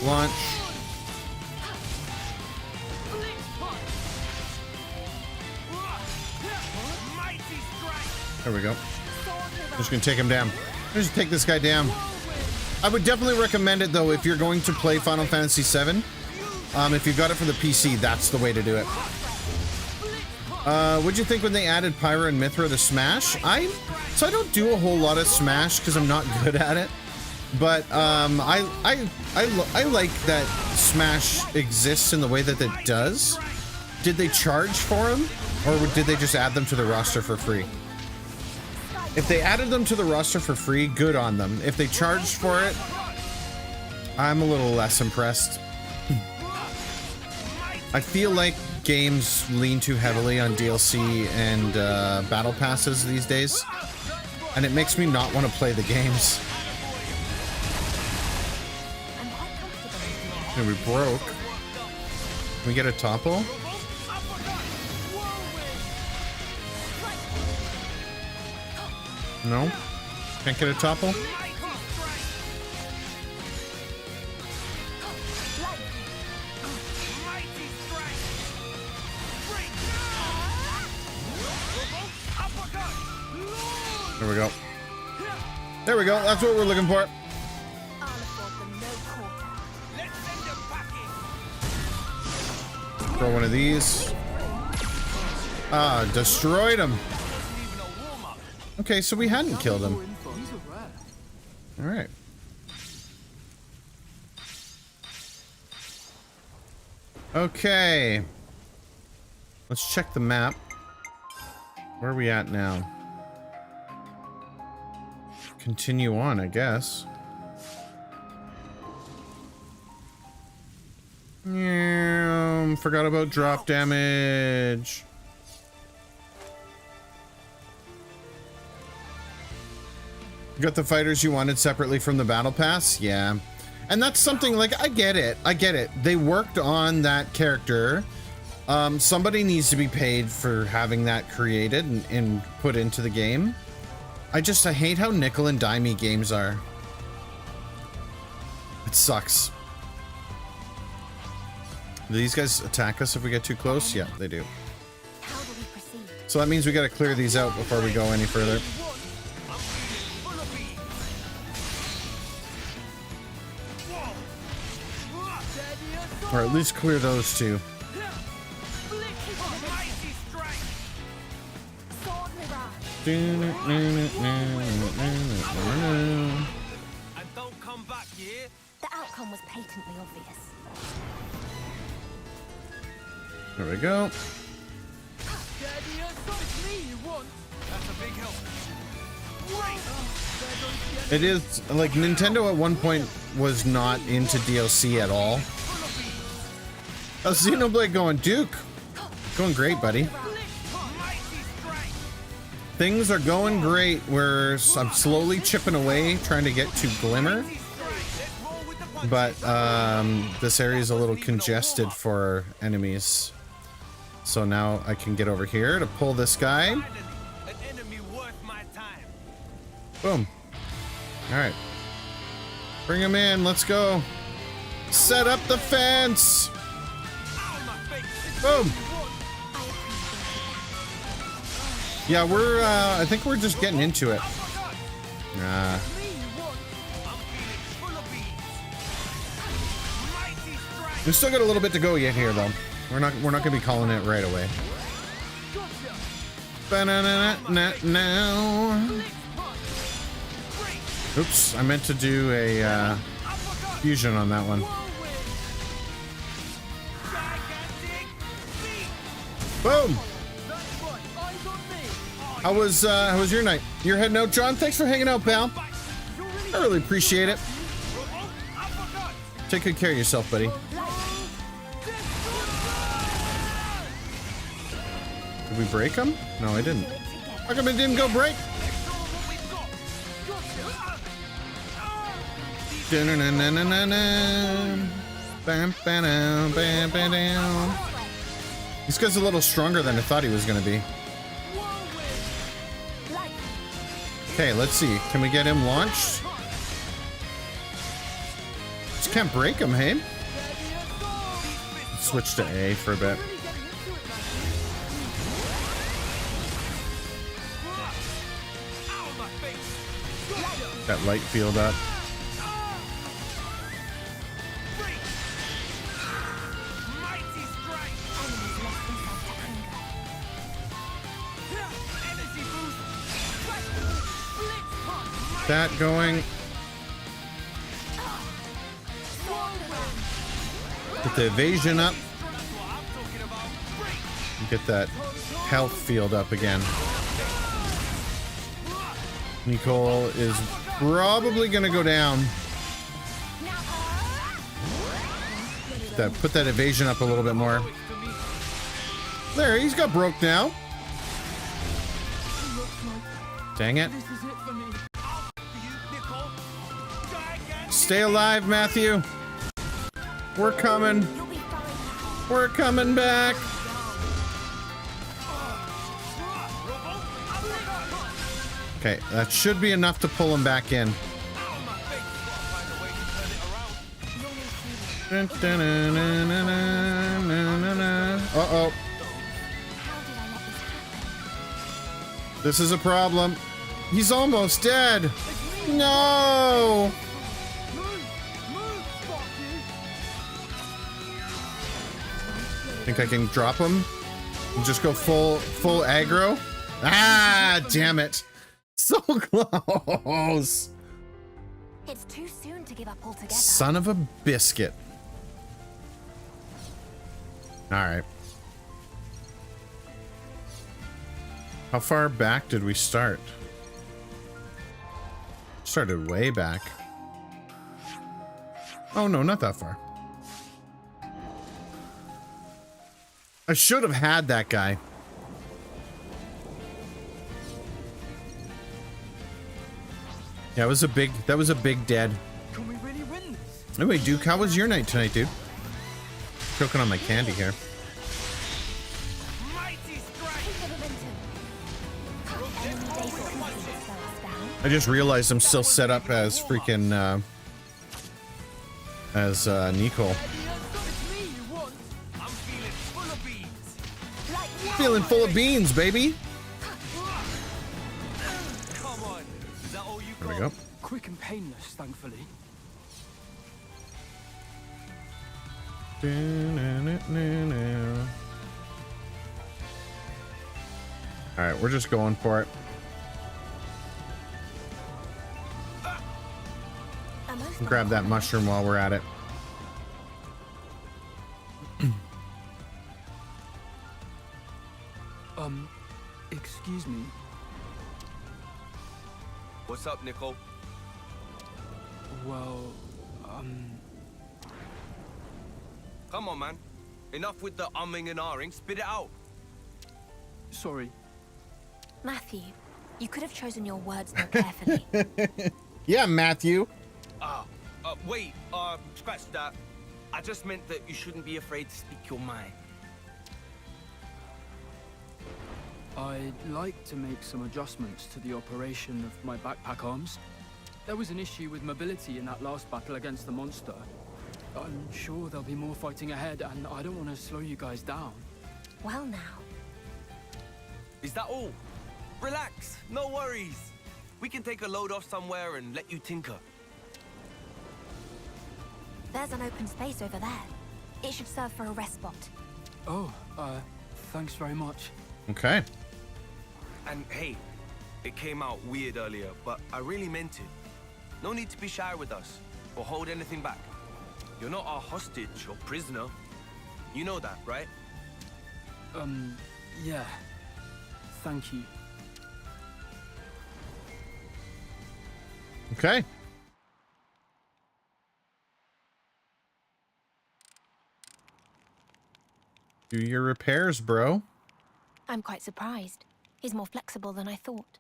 Launch. There we go. Just gonna take him down. Just take this guy down. I would definitely recommend it though if you're going to play Final Fantasy VII. If you got it for the PC, that's the way to do it. What'd you think when they added Pyra and Mithra to Smash? So I don't do a whole lot of Smash because I'm not good at it. But I like that Smash exists in the way that it does. Did they charge for them, or did they just add them to the roster for free? If they added them to the roster for free, good on them. If they charged for it, I'm a little less impressed. I feel like games lean too heavily on DLC and battle passes these days, and it makes me not want to play the games. And we broke. Can we get a topple? No? Can't get a topple? There we go. There we go. That's what we're looking for. Throw one of these. Ah, destroyed him. Okay, so we hadn't killed him. All right. Okay. Let's check the map. Where are we at now? Continue on, I guess. Yeah, forgot about drop damage. You got the fighters you wanted separately from the battle pass? Yeah. And that's something like, I get it. I get it. They worked on that character. Somebody needs to be paid for having that created and put into the game. I hate how nickel and dimey games are. It sucks. Do these guys attack us if we get too close? Yeah, they do. So that means we gotta clear these out before we go any further. Or at least clear those two. And don't come back here. The outcome was patently obvious. There we go. That's a big help. It is like Nintendo at one point was not into DLC at all. How's Xenoblade going? Duke? Going great, buddy. Things are going great. I'm slowly chipping away, trying to get to Glimmer. But this area is a little congested for enemies. So now I can get over here to pull this guy. Boom. All right. Bring him in. Let's go. Set up the fence. Boom. Yeah, I think we're just getting into it. Nah. We still got a little bit to go yet here, though. We're not gonna be calling it right away. Now. Oops, I meant to do a fusion on that one. Boom. How was your night? You're heading out, John? Thanks for hanging out, pal. I really appreciate it. Take good care of yourself, buddy. Did we break him? No, I didn't. How come it didn't go break? This guy's a little stronger than I thought he was going to be. Okay, let's see. Can we get him launched? Just can't break him, hey? Let's switch to A for a bit. That light field up. that going. Get the evasion up. Get that health field up again. Nicole is probably gonna go down. Put that evasion up a little bit more. There, he's got broke now. Dang it. Stay alive, Matthew. We're coming. We're coming back. Okay, that should be enough to pull him back in. Uh-oh. This is a problem. He's almost dead. No! Think I can drop him? And just go full aggro? Ah, damn it. So close. It's too soon to give up altogether. Son of a biscuit. All right. How far back did we start? Started way back. Oh no, not that far. I should have had that guy. Yeah, that was a big dead. Can we really win this? Anyway, Duke, how was your night tonight, dude? Choking on my candy here. I just realized I'm still set up as freaking Nicole. Feeling full of beans, baby. There we go. Quick and painless, thankfully. All right, we're just going for it. Grab that mushroom while we're at it. Excuse me. What's up, Nicole? Well, Come on, man. Enough with the umming and ahhing. Spit it out. sorry. Matthew, you could have chosen your words more carefully. Yeah, Matthew. Wait, scratch that. I just meant that you shouldn't be afraid to speak your mind. I'd like to make some adjustments to the operation of my backpack arms. There was an issue with mobility in that last battle against the monster. I'm sure there'll be more fighting ahead, and I don't want to slow you guys down. Well now, Is that all? Relax, no worries. We can take a load off somewhere and let you tinker. there's an open space over there. It should serve for a rest spot. Oh, thanks very much. Okay. And hey, it came out weird earlier, but I really meant it. No need to be shy with us or hold anything back. You're not our hostage or prisoner. You know that, right? Yeah. Thank you. Okay. Do your repairs, bro. I'm quite surprised. He's more flexible than I thought.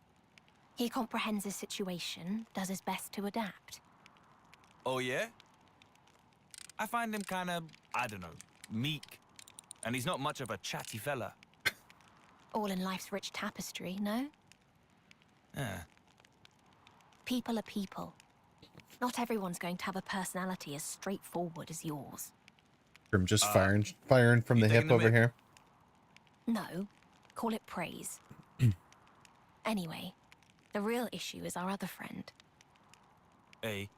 He comprehends his situation, does his best to adapt. Oh, yeah? I find him kind of, I don't know, meek. And he's not much of a chatty fella. All in life's rich tapestry, no? Yeah. People are people. Not everyone's going to have a personality as straightforward as yours. I'm just firing from the hip over here. No, call it praise. Anyway, the real issue is our other friend. Hey,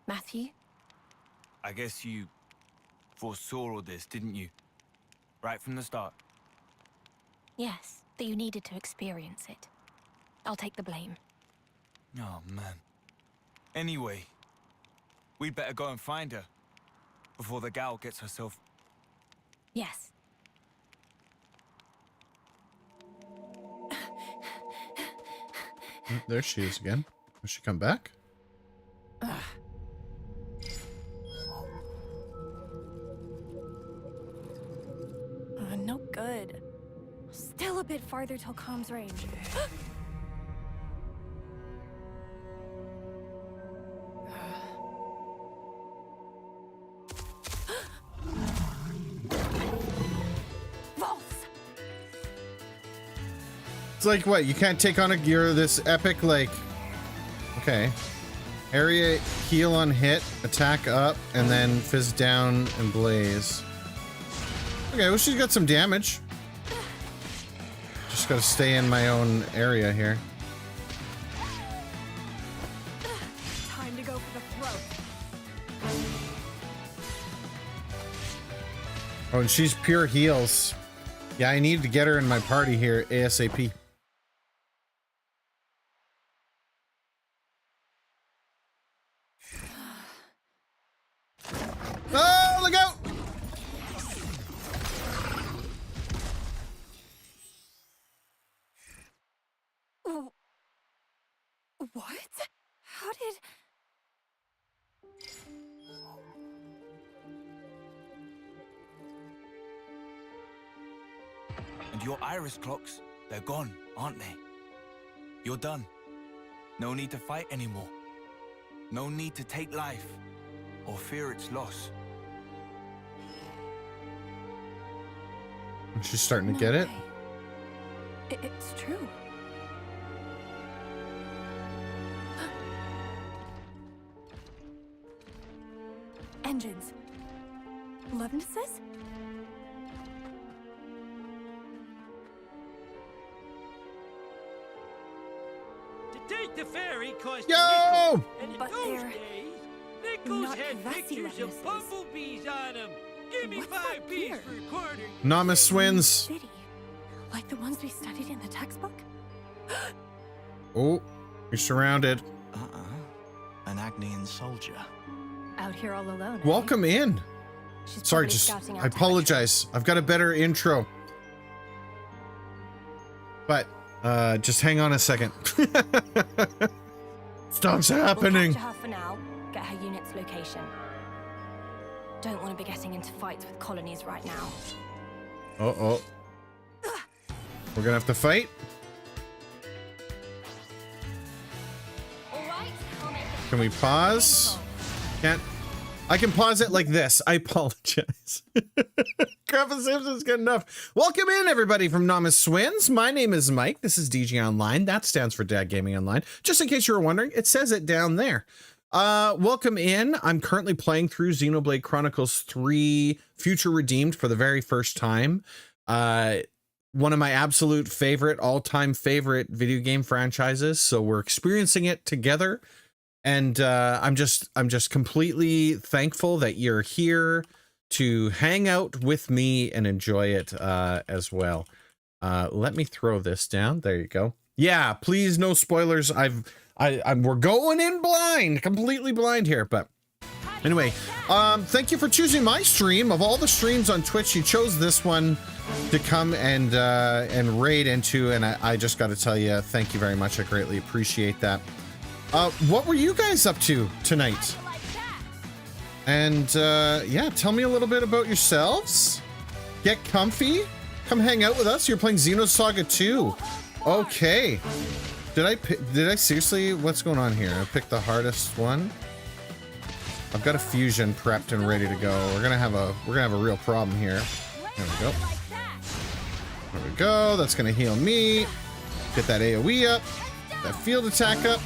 Matthew? I guess you foresaw all this, didn't you? Right from the start. Yes, that you needed to experience it. I'll take the blame. Oh, man. Anyway, we'd better go and find her before the gal gets herself... Yes. There she is again. Will she come back? No good. Still a bit farther till comms range. False. It's like what? You can't take on you're this epic like. Okay. Area heal on hit, attack up, and then fizz down and blaze. Okay, well she's got some damage. Just gotta stay in my own area here. Time to go for the throat. Oh, and she's pure heals. Yeah, I need to get her in my party here ASAP. Oh, look out! What? How did... And your iris clocks, they're gone, aren't they? You're done. No need to fight anymore. No need to take life or fear its loss. She's starting to get it. It's true. Engines. Levinuses? To take the ferry cost Yo! a nickel, and in But those they're days, nickels not had grassy pictures of Levinuses. bumblebees on them. Give me What's 5 that bees gear? for a quarter. Namas Swins. City. Like the ones we studied in the textbook? Oh, you're surrounded. An Agnian soldier. Out here all alone. Welcome in. She's Sorry, probably just scouting out I territory. apologize. I've got a better intro. But just hang on a second. Stuff's happening. We'll capture her for now. Get her unit's location. Don't want to be getting into fights with colonies right now. Uh-oh. We're gonna have to fight. Can we pause? Can't. I can pause it like this. I apologize. Grandpa Simpson's good enough. Welcome in, everybody, from Namas Swins. My name is Mike. This is DG Online. That stands for Dad Gaming Online. Just in case you were wondering, it says it down there. Welcome in. I'm currently playing through Xenoblade Chronicles 3 Future Redeemed for the very first time. One of my absolute favorite, all-time favorite video game franchises. So we're experiencing it together. And I'm just completely thankful that you're here to hang out with me and enjoy it as well. Let me throw this down. There you go. Yeah, please, no spoilers. We're going in blind, completely blind here. But anyway, thank you for choosing my stream. Of all the streams on Twitch, you chose this one to come and raid into, and I just got to tell you, thank you very much. I greatly appreciate that. What were you guys up to tonight? And yeah, tell me a little bit about yourselves. Get comfy. Come hang out with us. You're playing Xenosaga 2. Okay. Did I seriously? What's going on here? I picked the hardest one. I've got a fusion prepped and ready to go. We're gonna have a real problem here. There we go. There we go. That's gonna heal me. Get that AoE up. That field attack up.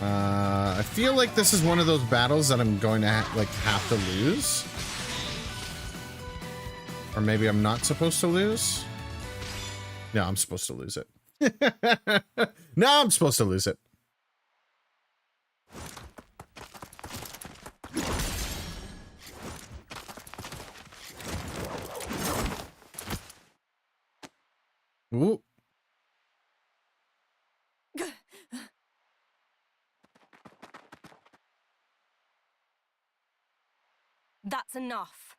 I feel like this is one of those battles that I'm going to have to lose. Or maybe I'm not supposed to lose. No, I'm supposed to lose it. No, I'm supposed to lose it. Ooh. That's enough.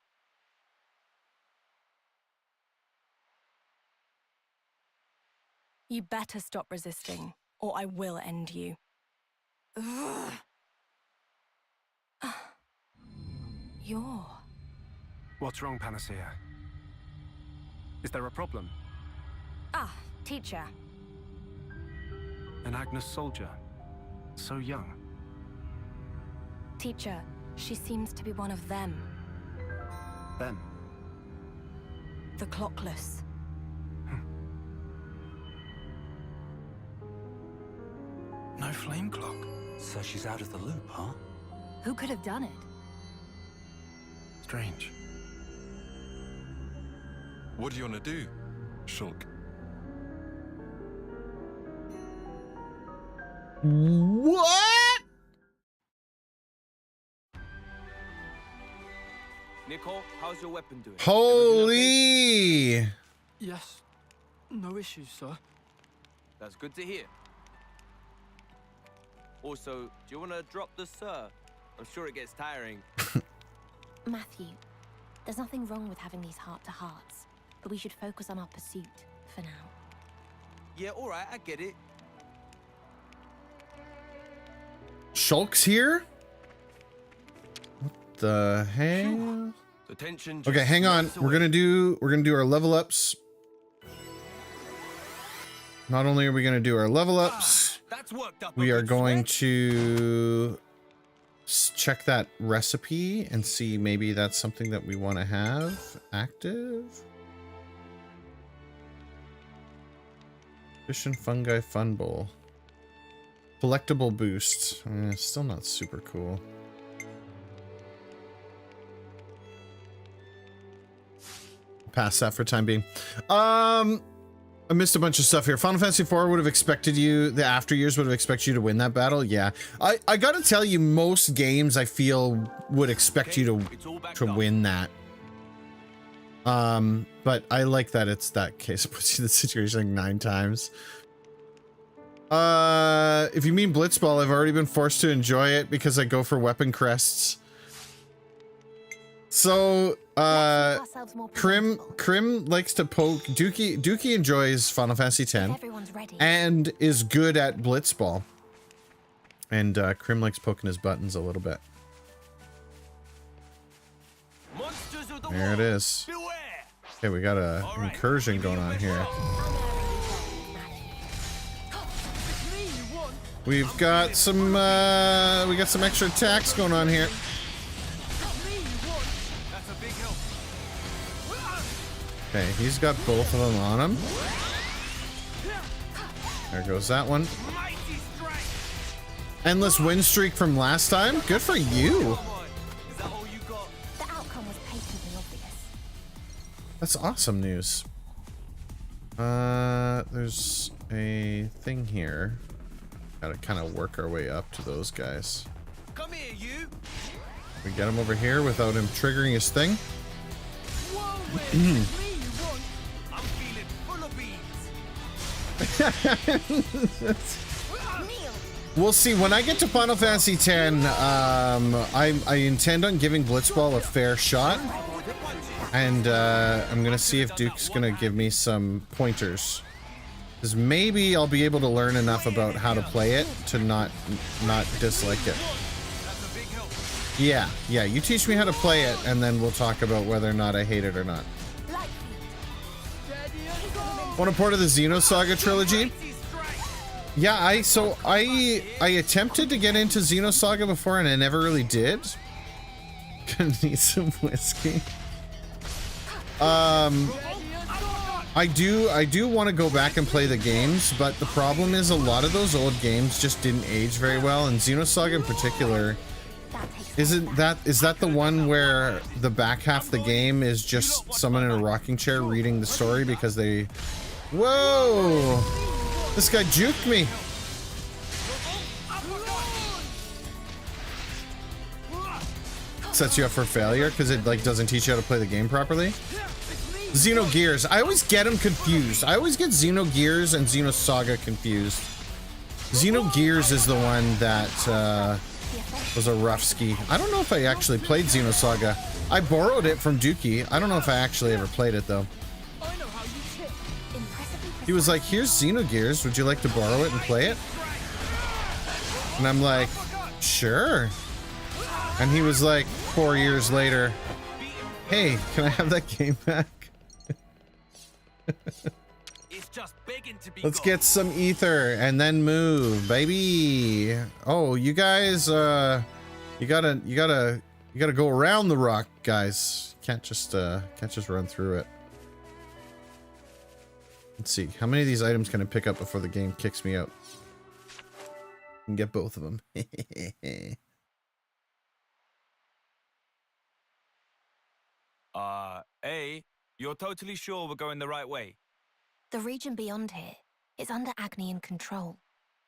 You better stop resisting, or I will end you. Ugh. You're... What's wrong, Panacea? Is there a problem? Ah, teacher. An Agnes soldier? So young. Teacher, she seems to be one of them. Them? The clockless. No flame clock. So she's out of the loop, huh? Who could have done it? Strange. What do you want to do, Shulk? What? Nicole, how's your weapon doing? Holy! Yes. No issues, sir. That's good to hear. Also, do you want to drop the sir? I'm sure it gets tiring. Matthew, there's nothing wrong with having these heart-to-hearts, but we should focus on our pursuit for now. Yeah, all right, I get it. Shulk's here? What the hell? Attention. Okay, hang on. We're gonna do our level ups. Not only are we gonna do our level ups, That's worked up. we are going to check that recipe and see maybe that's something that we want to have active. Fish and fungi fun bowl. Collectible boost. Still not super cool. Pass that for time being. I missed a bunch of stuff here. Final Fantasy IV would have expected you, the after years would have expected you to win that battle. Yeah. I gotta tell you, most games I feel would expect you to win that. But I like that it's that case. It puts you in the situation like 9 times. If you mean Blitzball, I've already been forced to enjoy it because I go for weapon crests. So, Krim likes to poke. Dookie enjoys Final Fantasy X and is good at Blitzball. And Krim likes poking his buttons a little bit. There it is. Okay, we got a incursion going on here. We've got some extra attacks going on here. Okay, he's got both of them on him. There goes that one. Endless win streak from last time. Good for you. That's awesome news. There's a thing here. Gotta kind of work our way up to those guys. Come here, you. We get him over here without him triggering his thing. I'm feeling full of beans. We'll see. When I get to Final Fantasy X, I intend on giving Blitzball a fair shot. And I'm gonna see if Duke's gonna give me some pointers. Because maybe I'll be able to learn enough about how to play it to not dislike it. Yeah, you teach me how to play it, and then we'll talk about whether or not I hate it or not. Want a port of the Xenosaga trilogy? Yeah, I attempted to get into Xenosaga before, and I never really did. Gonna need some whiskey. I do want to go back and play the games, but the problem is a lot of those old games just didn't age very well, and Xenosaga in particular, is that the one where the back half of the game is just someone in a rocking chair reading the story because they... Whoa! This guy juked me! Sets you up for failure because it like doesn't teach you how to play the game properly. Xenogears. I always get them confused. I always get Xenogears and Xenosaga confused. Xenogears is the one that was a rough ski. I don't know if I actually played Xenosaga. I borrowed it from Dookie. I don't know if I actually ever played it though. He was like, here's Xenogears. Would you like to borrow it and play it? And I'm like, sure. And he was like, 4 years later, hey, can I have that game back? Let's get some ether and then move, baby. Oh, you guys, you gotta go around the rock, guys. Can't just run through it. Let's see, how many of these items can I pick up before the game kicks me out? I can get both of them. Hey, you're totally sure we're going the right way? The region beyond here is under Agnian control.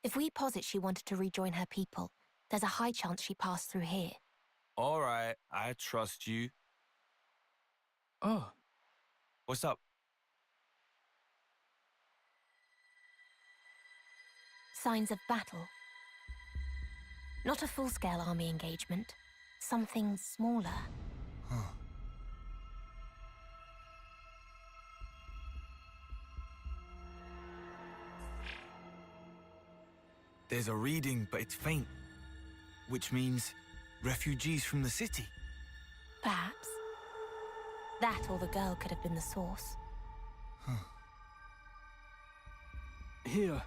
If we posit she wanted to rejoin her people, there's a high chance she passed through here. All right, I trust you. Oh. What's up? Signs of battle. Not a full-scale army engagement. Something smaller. Huh. There's a reading, but it's faint. Which means refugees from the city. Perhaps. That or the girl could have been the source. Huh. Here.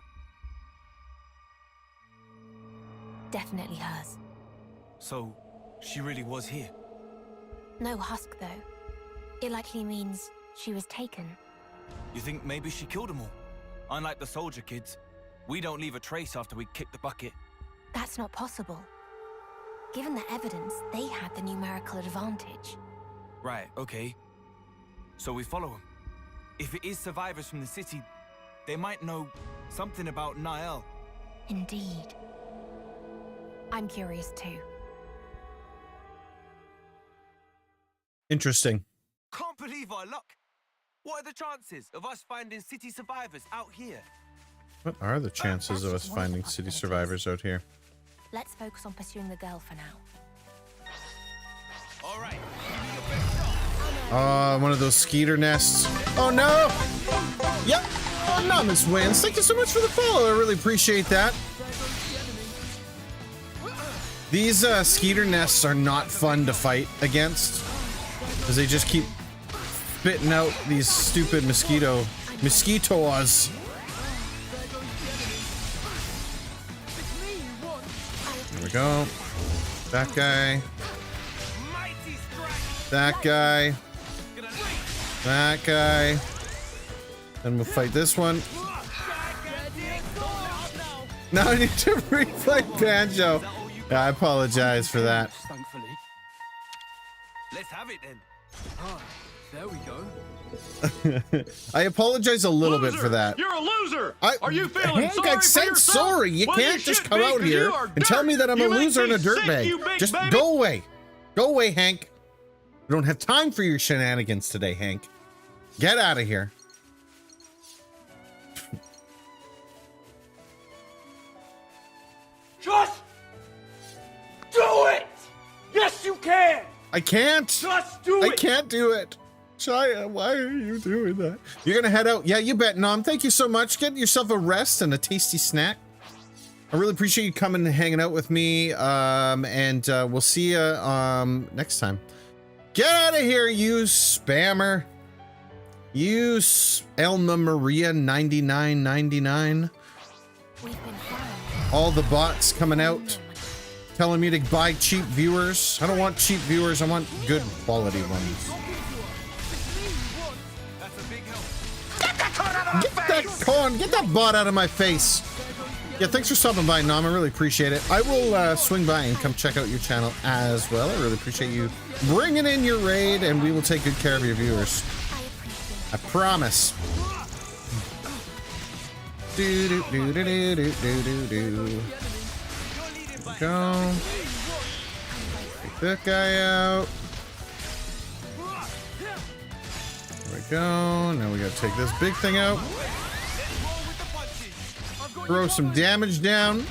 Definitely hers. So, she really was here? No husk, though. It likely means she was taken. You think maybe she killed them all? Unlike the soldier kids, we don't leave a trace after we kick the bucket. That's not possible. Given the evidence, they had the numerical advantage. Right, okay. So we follow them. If it is survivors from the city, they might know something about Nael. Indeed. I'm curious too. Interesting. Can't believe our luck. What are the chances of us finding city survivors out here? What are the chances of us finding city survivors out here? Let's focus on pursuing the girl for now. All right. One of those skeeter nests. Oh no! Yep. Oh no, Miss Wins. Thank you so much for the follow. I really appreciate that. These skeeter nests are not fun to fight against, because they just keep spitting out these stupid mosquitoes. There we go. That guy. That guy. That guy. Then we'll fight this one. Now I need to replay Banjo. I apologize for that. Thankfully. Let's have it then. Ah, there we go. I apologize a little bit for that. You're a loser! Are you feeling Hank, sorry I for said yourself? sorry. You Well, can't you just should come be, out 'cause here you are and tell dirt. me that I'm You a make loser and me a sick, dirtbag. you big Just baby. go away. Go away, Hank. We don't have time for your shenanigans today, Hank. Get out of here. Just do it! Yes, you can! I can't. Just do I it! can't do it. Chaya, why are you doing that? You're gonna head out. Yeah, you bet, Nom. Thank you so much. Get yourself a rest and a tasty snack. I really appreciate you coming and hanging out with me. And we'll see you next time. Get out of here, you spammer. You Elma Maria 9999. All the bots coming out telling me to buy cheap viewers. I don't want cheap viewers. I want good quality ones. Get that bot out of my face. Yeah, thanks for stopping by, Nom. I really appreciate it. I will swing by and come check out your channel as well. I really appreciate you bringing in your raid, and we will take good care of your viewers. I promise. Do do do do do do do do. Go. Take that guy out. There we go. Now we gotta take this big thing out. Throw some damage down.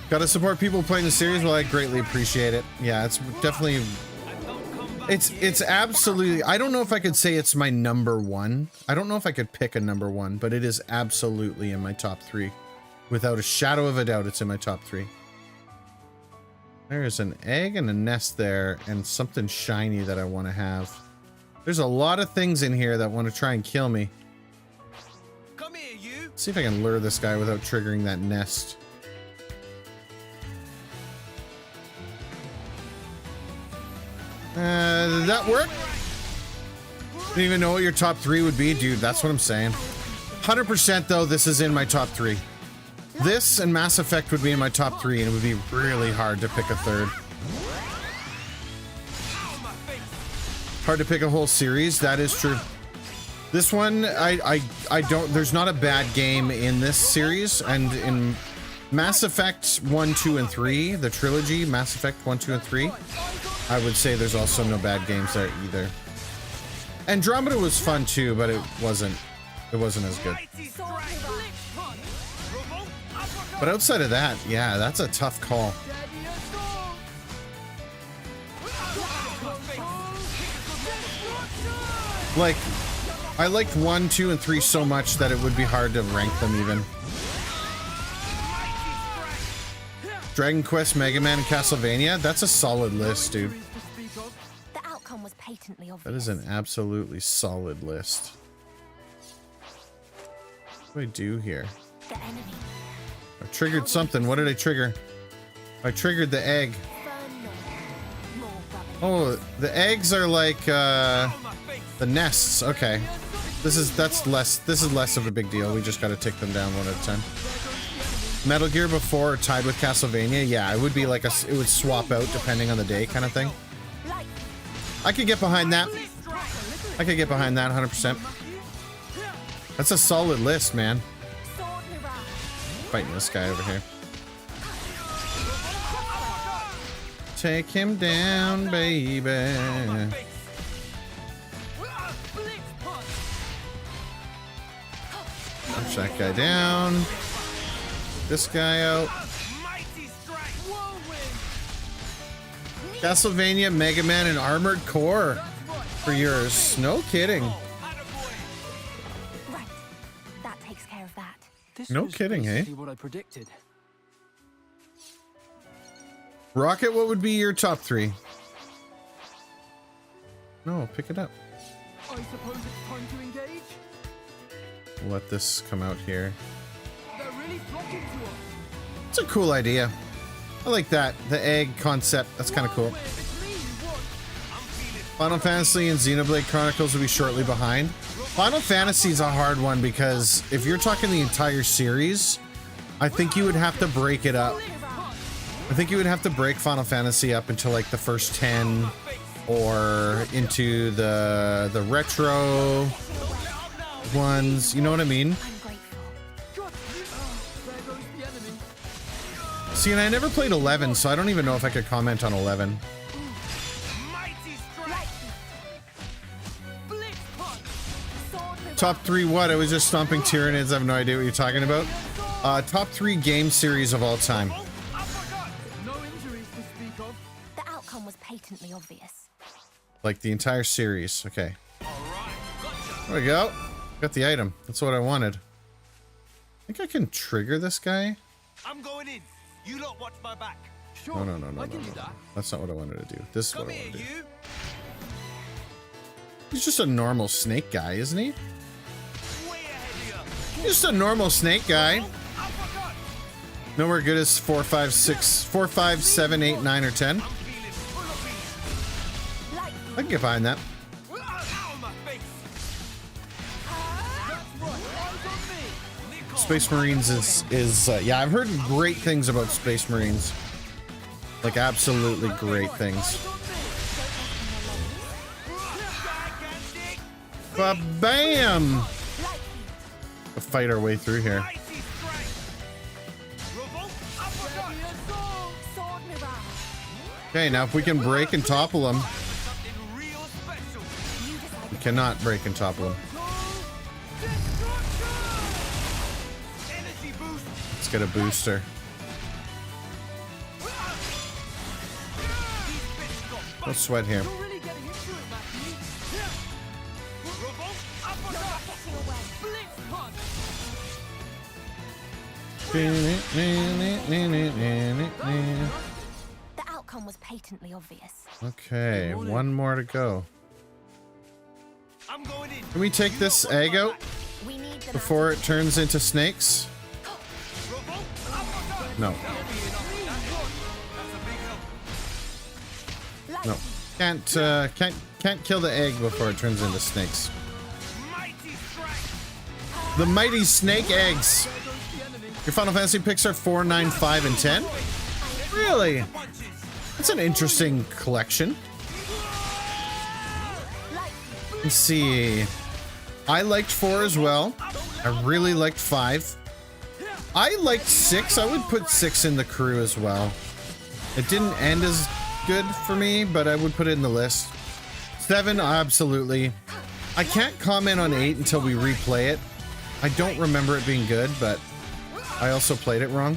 Gotta support people playing the series. Well, I greatly appreciate it. Yeah, it's definitely... It's absolutely... I don't know if I could say it's my number one. I don't know if I could pick a number one, but it is absolutely in my top 3. Without a shadow of a doubt, it's in my top 3. There's an egg and a nest there, and something shiny that I want to have. There's a lot of things in here that want to try and kill me. Come here, you. Let's see if I can lure this guy without triggering that nest. Did that work? Didn't even know what your top 3 would be, dude. That's what I'm saying. 100% though, this is in my top 3. This and Mass Effect would be in my top 3, and it would be really hard to pick a third. Hard to pick a whole series, that is true. This one, I don't, there's not a bad game in this series, and in Mass Effect 1, 2, and 3, the trilogy, Mass Effect 1, 2, and 3, I would say there's also no bad games there either. Andromeda was fun too, but it wasn't as good. But outside of that, yeah, that's a tough call. Like, I liked 1, 2, and 3 so much that it would be hard to rank them even. Dragon Quest, Mega Man, and Castlevania, that's a solid list, dude. The outcome was patently obvious. That is an absolutely solid list. What do I do here? The enemy. I triggered something. What did I trigger? I triggered the egg. Oh, the eggs are like the nests. Okay. This is less of a big deal. We just gotta take them down one at a time. Metal Gear before tied with Castlevania, yeah, it would be like it would swap out depending on the day kind of thing. I could get behind that. I could get behind that 100%. That's a solid list, man. Fighting this guy over here. Take him down, baby. Punch that guy down. This guy out. Castlevania, Mega Man, and Armored Core for yours. No kidding. Right. That takes care of that. No kidding, hey? What I predicted. Rocket, what would be your top 3? No, pick it up. I suppose it's time to engage. Let this come out here. They're really flocking to us. It's a cool idea. I like that. The egg concept. That's kind of cool. Final Fantasy and Xenoblade Chronicles will be shortly behind. Final Fantasy is a hard one because if you're talking the entire series, I think you would have to break it up. I think you would have to break Final Fantasy up into like the first 10 or into the retro ones. You know what I mean? See, and I never played 11, so I don't even know if I could comment on 11. Top 3 what? I was just stomping Tyranids. I have no idea what you're talking about. Top 3 game series of all time. The outcome was patently obvious. Like the entire series. Okay. There we go. Got the item. That's what I wanted. I think I can trigger this guy. I'm going in. You lot watch my back. No. That's not what I wanted to do. This is what I want to do. He's just a normal snake guy, isn't he? He's just a normal snake guy. Nowhere good as 4, 5, 7, 8, 9, or 10. I can get behind that. Space Marines is yeah, I've heard great things about Space Marines. Like absolutely great things. Ba-bam! We'll fight our way through here. Okay, now if we can break and topple them. We cannot break and topple them. Let's get a booster. No sweat here. The outcome was patently obvious. Okay, one more to go. Can we take this egg out before it turns into snakes? No. No. Can't kill the egg before it turns into snakes. The mighty snake eggs. Your Final Fantasy picks are 4, 9, 5, and 10? Really? That's an interesting collection. Let's see. I liked 4 as well. I really liked 5. I liked 6. I would put 6 in the crew as well. It didn't end as good for me, but I would put it in the list. 7, absolutely. I can't comment on 8 until we replay it. I don't remember it being good, but I also played it wrong.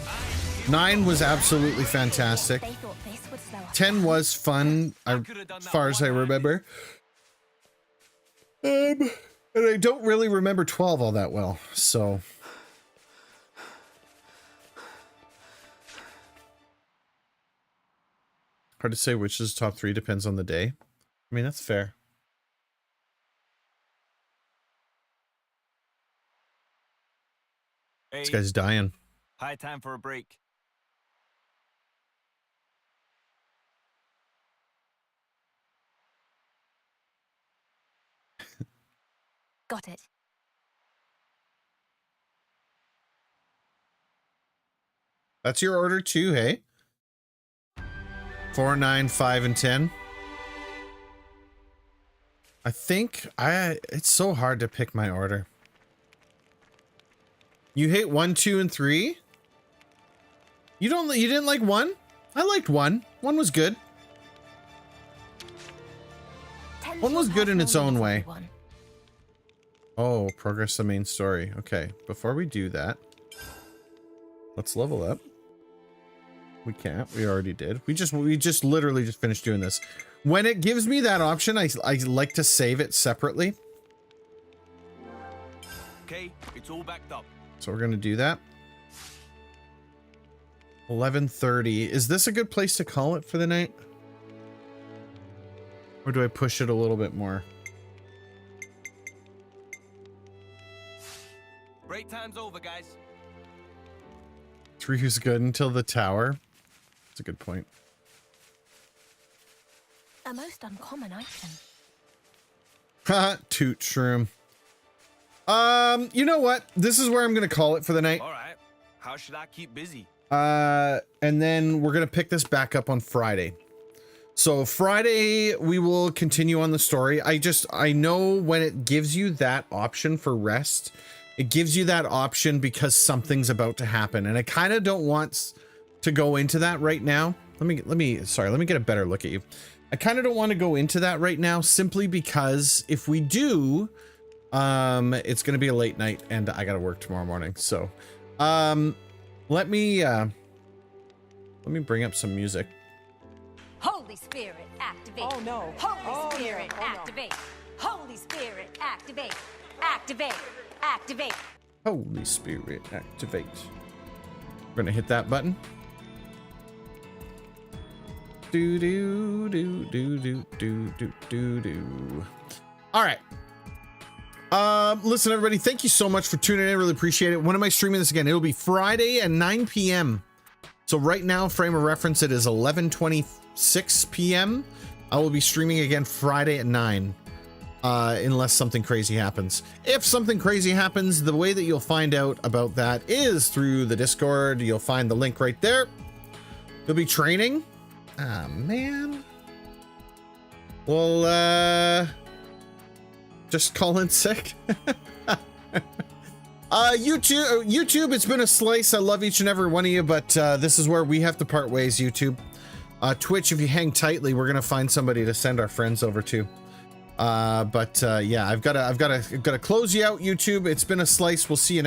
9 was absolutely fantastic. 10 was fun, as far as I remember. And I don't really remember 12 all that well, so. Hard to say which is top 3, depends on the day. I mean, that's fair. Hey, This guy's dying. high time for a break. Got it. That's your order too, hey? 4, 9, 5, and 10. I think it's so hard to pick my order. You hate 1, 2, and 3? You didn't like 1? I liked 1. 1 was good. 1 was good in its own way. Oh, progress the main story. Okay, before we do that, let's level up. We can't. We already did. We just literally just finished doing this. When it gives me that option, I like to save it separately. Okay, it's all backed up. So we're gonna do that. 11:30. Is this a good place to call it for the night? Or do I push it a little bit more? Break time's over, guys. 3 is good until the tower. That's a good point. A most uncommon item. Haha, toot shroom. You know what? This is where I'm gonna call it for the night. All right. How should I keep busy? And then we're gonna pick this back up on Friday. So Friday we will continue on the story. I know when it gives you that option for rest, it gives you that option because something's about to happen, and I kind of don't want to go into that right now. Let me get a better look at you. I kind of don't want to go into that right now, simply because if we do, it's gonna be a late night and I gotta work tomorrow morning. So let me bring up some music. Holy Spirit, activate. Oh no. Holy Spirit, activate. Holy Spirit, activate. Activate. Activate. Holy Spirit, activate. We're gonna hit that button. Do do do do do do do do do. All right. Listen, everybody, thank you so much for tuning in. I really appreciate it. When am I streaming this again? It'll be Friday at 9 p.m. So right now, frame of reference, it is 11:26 p.m. I will be streaming again Friday at 9. Unless something crazy happens. If something crazy happens, the way that you'll find out about that is through the Discord. You'll find the link right there. You'll be training. Ah, man. Well, just call in sick. YouTube, it's been a slice. I love each and every one of you, but this is where we have to part ways, YouTube. Twitch, if you hang tightly, we're gonna find somebody to send our friends over to. Yeah, I've got to close you out, YouTube. It's been a slice. We'll see you next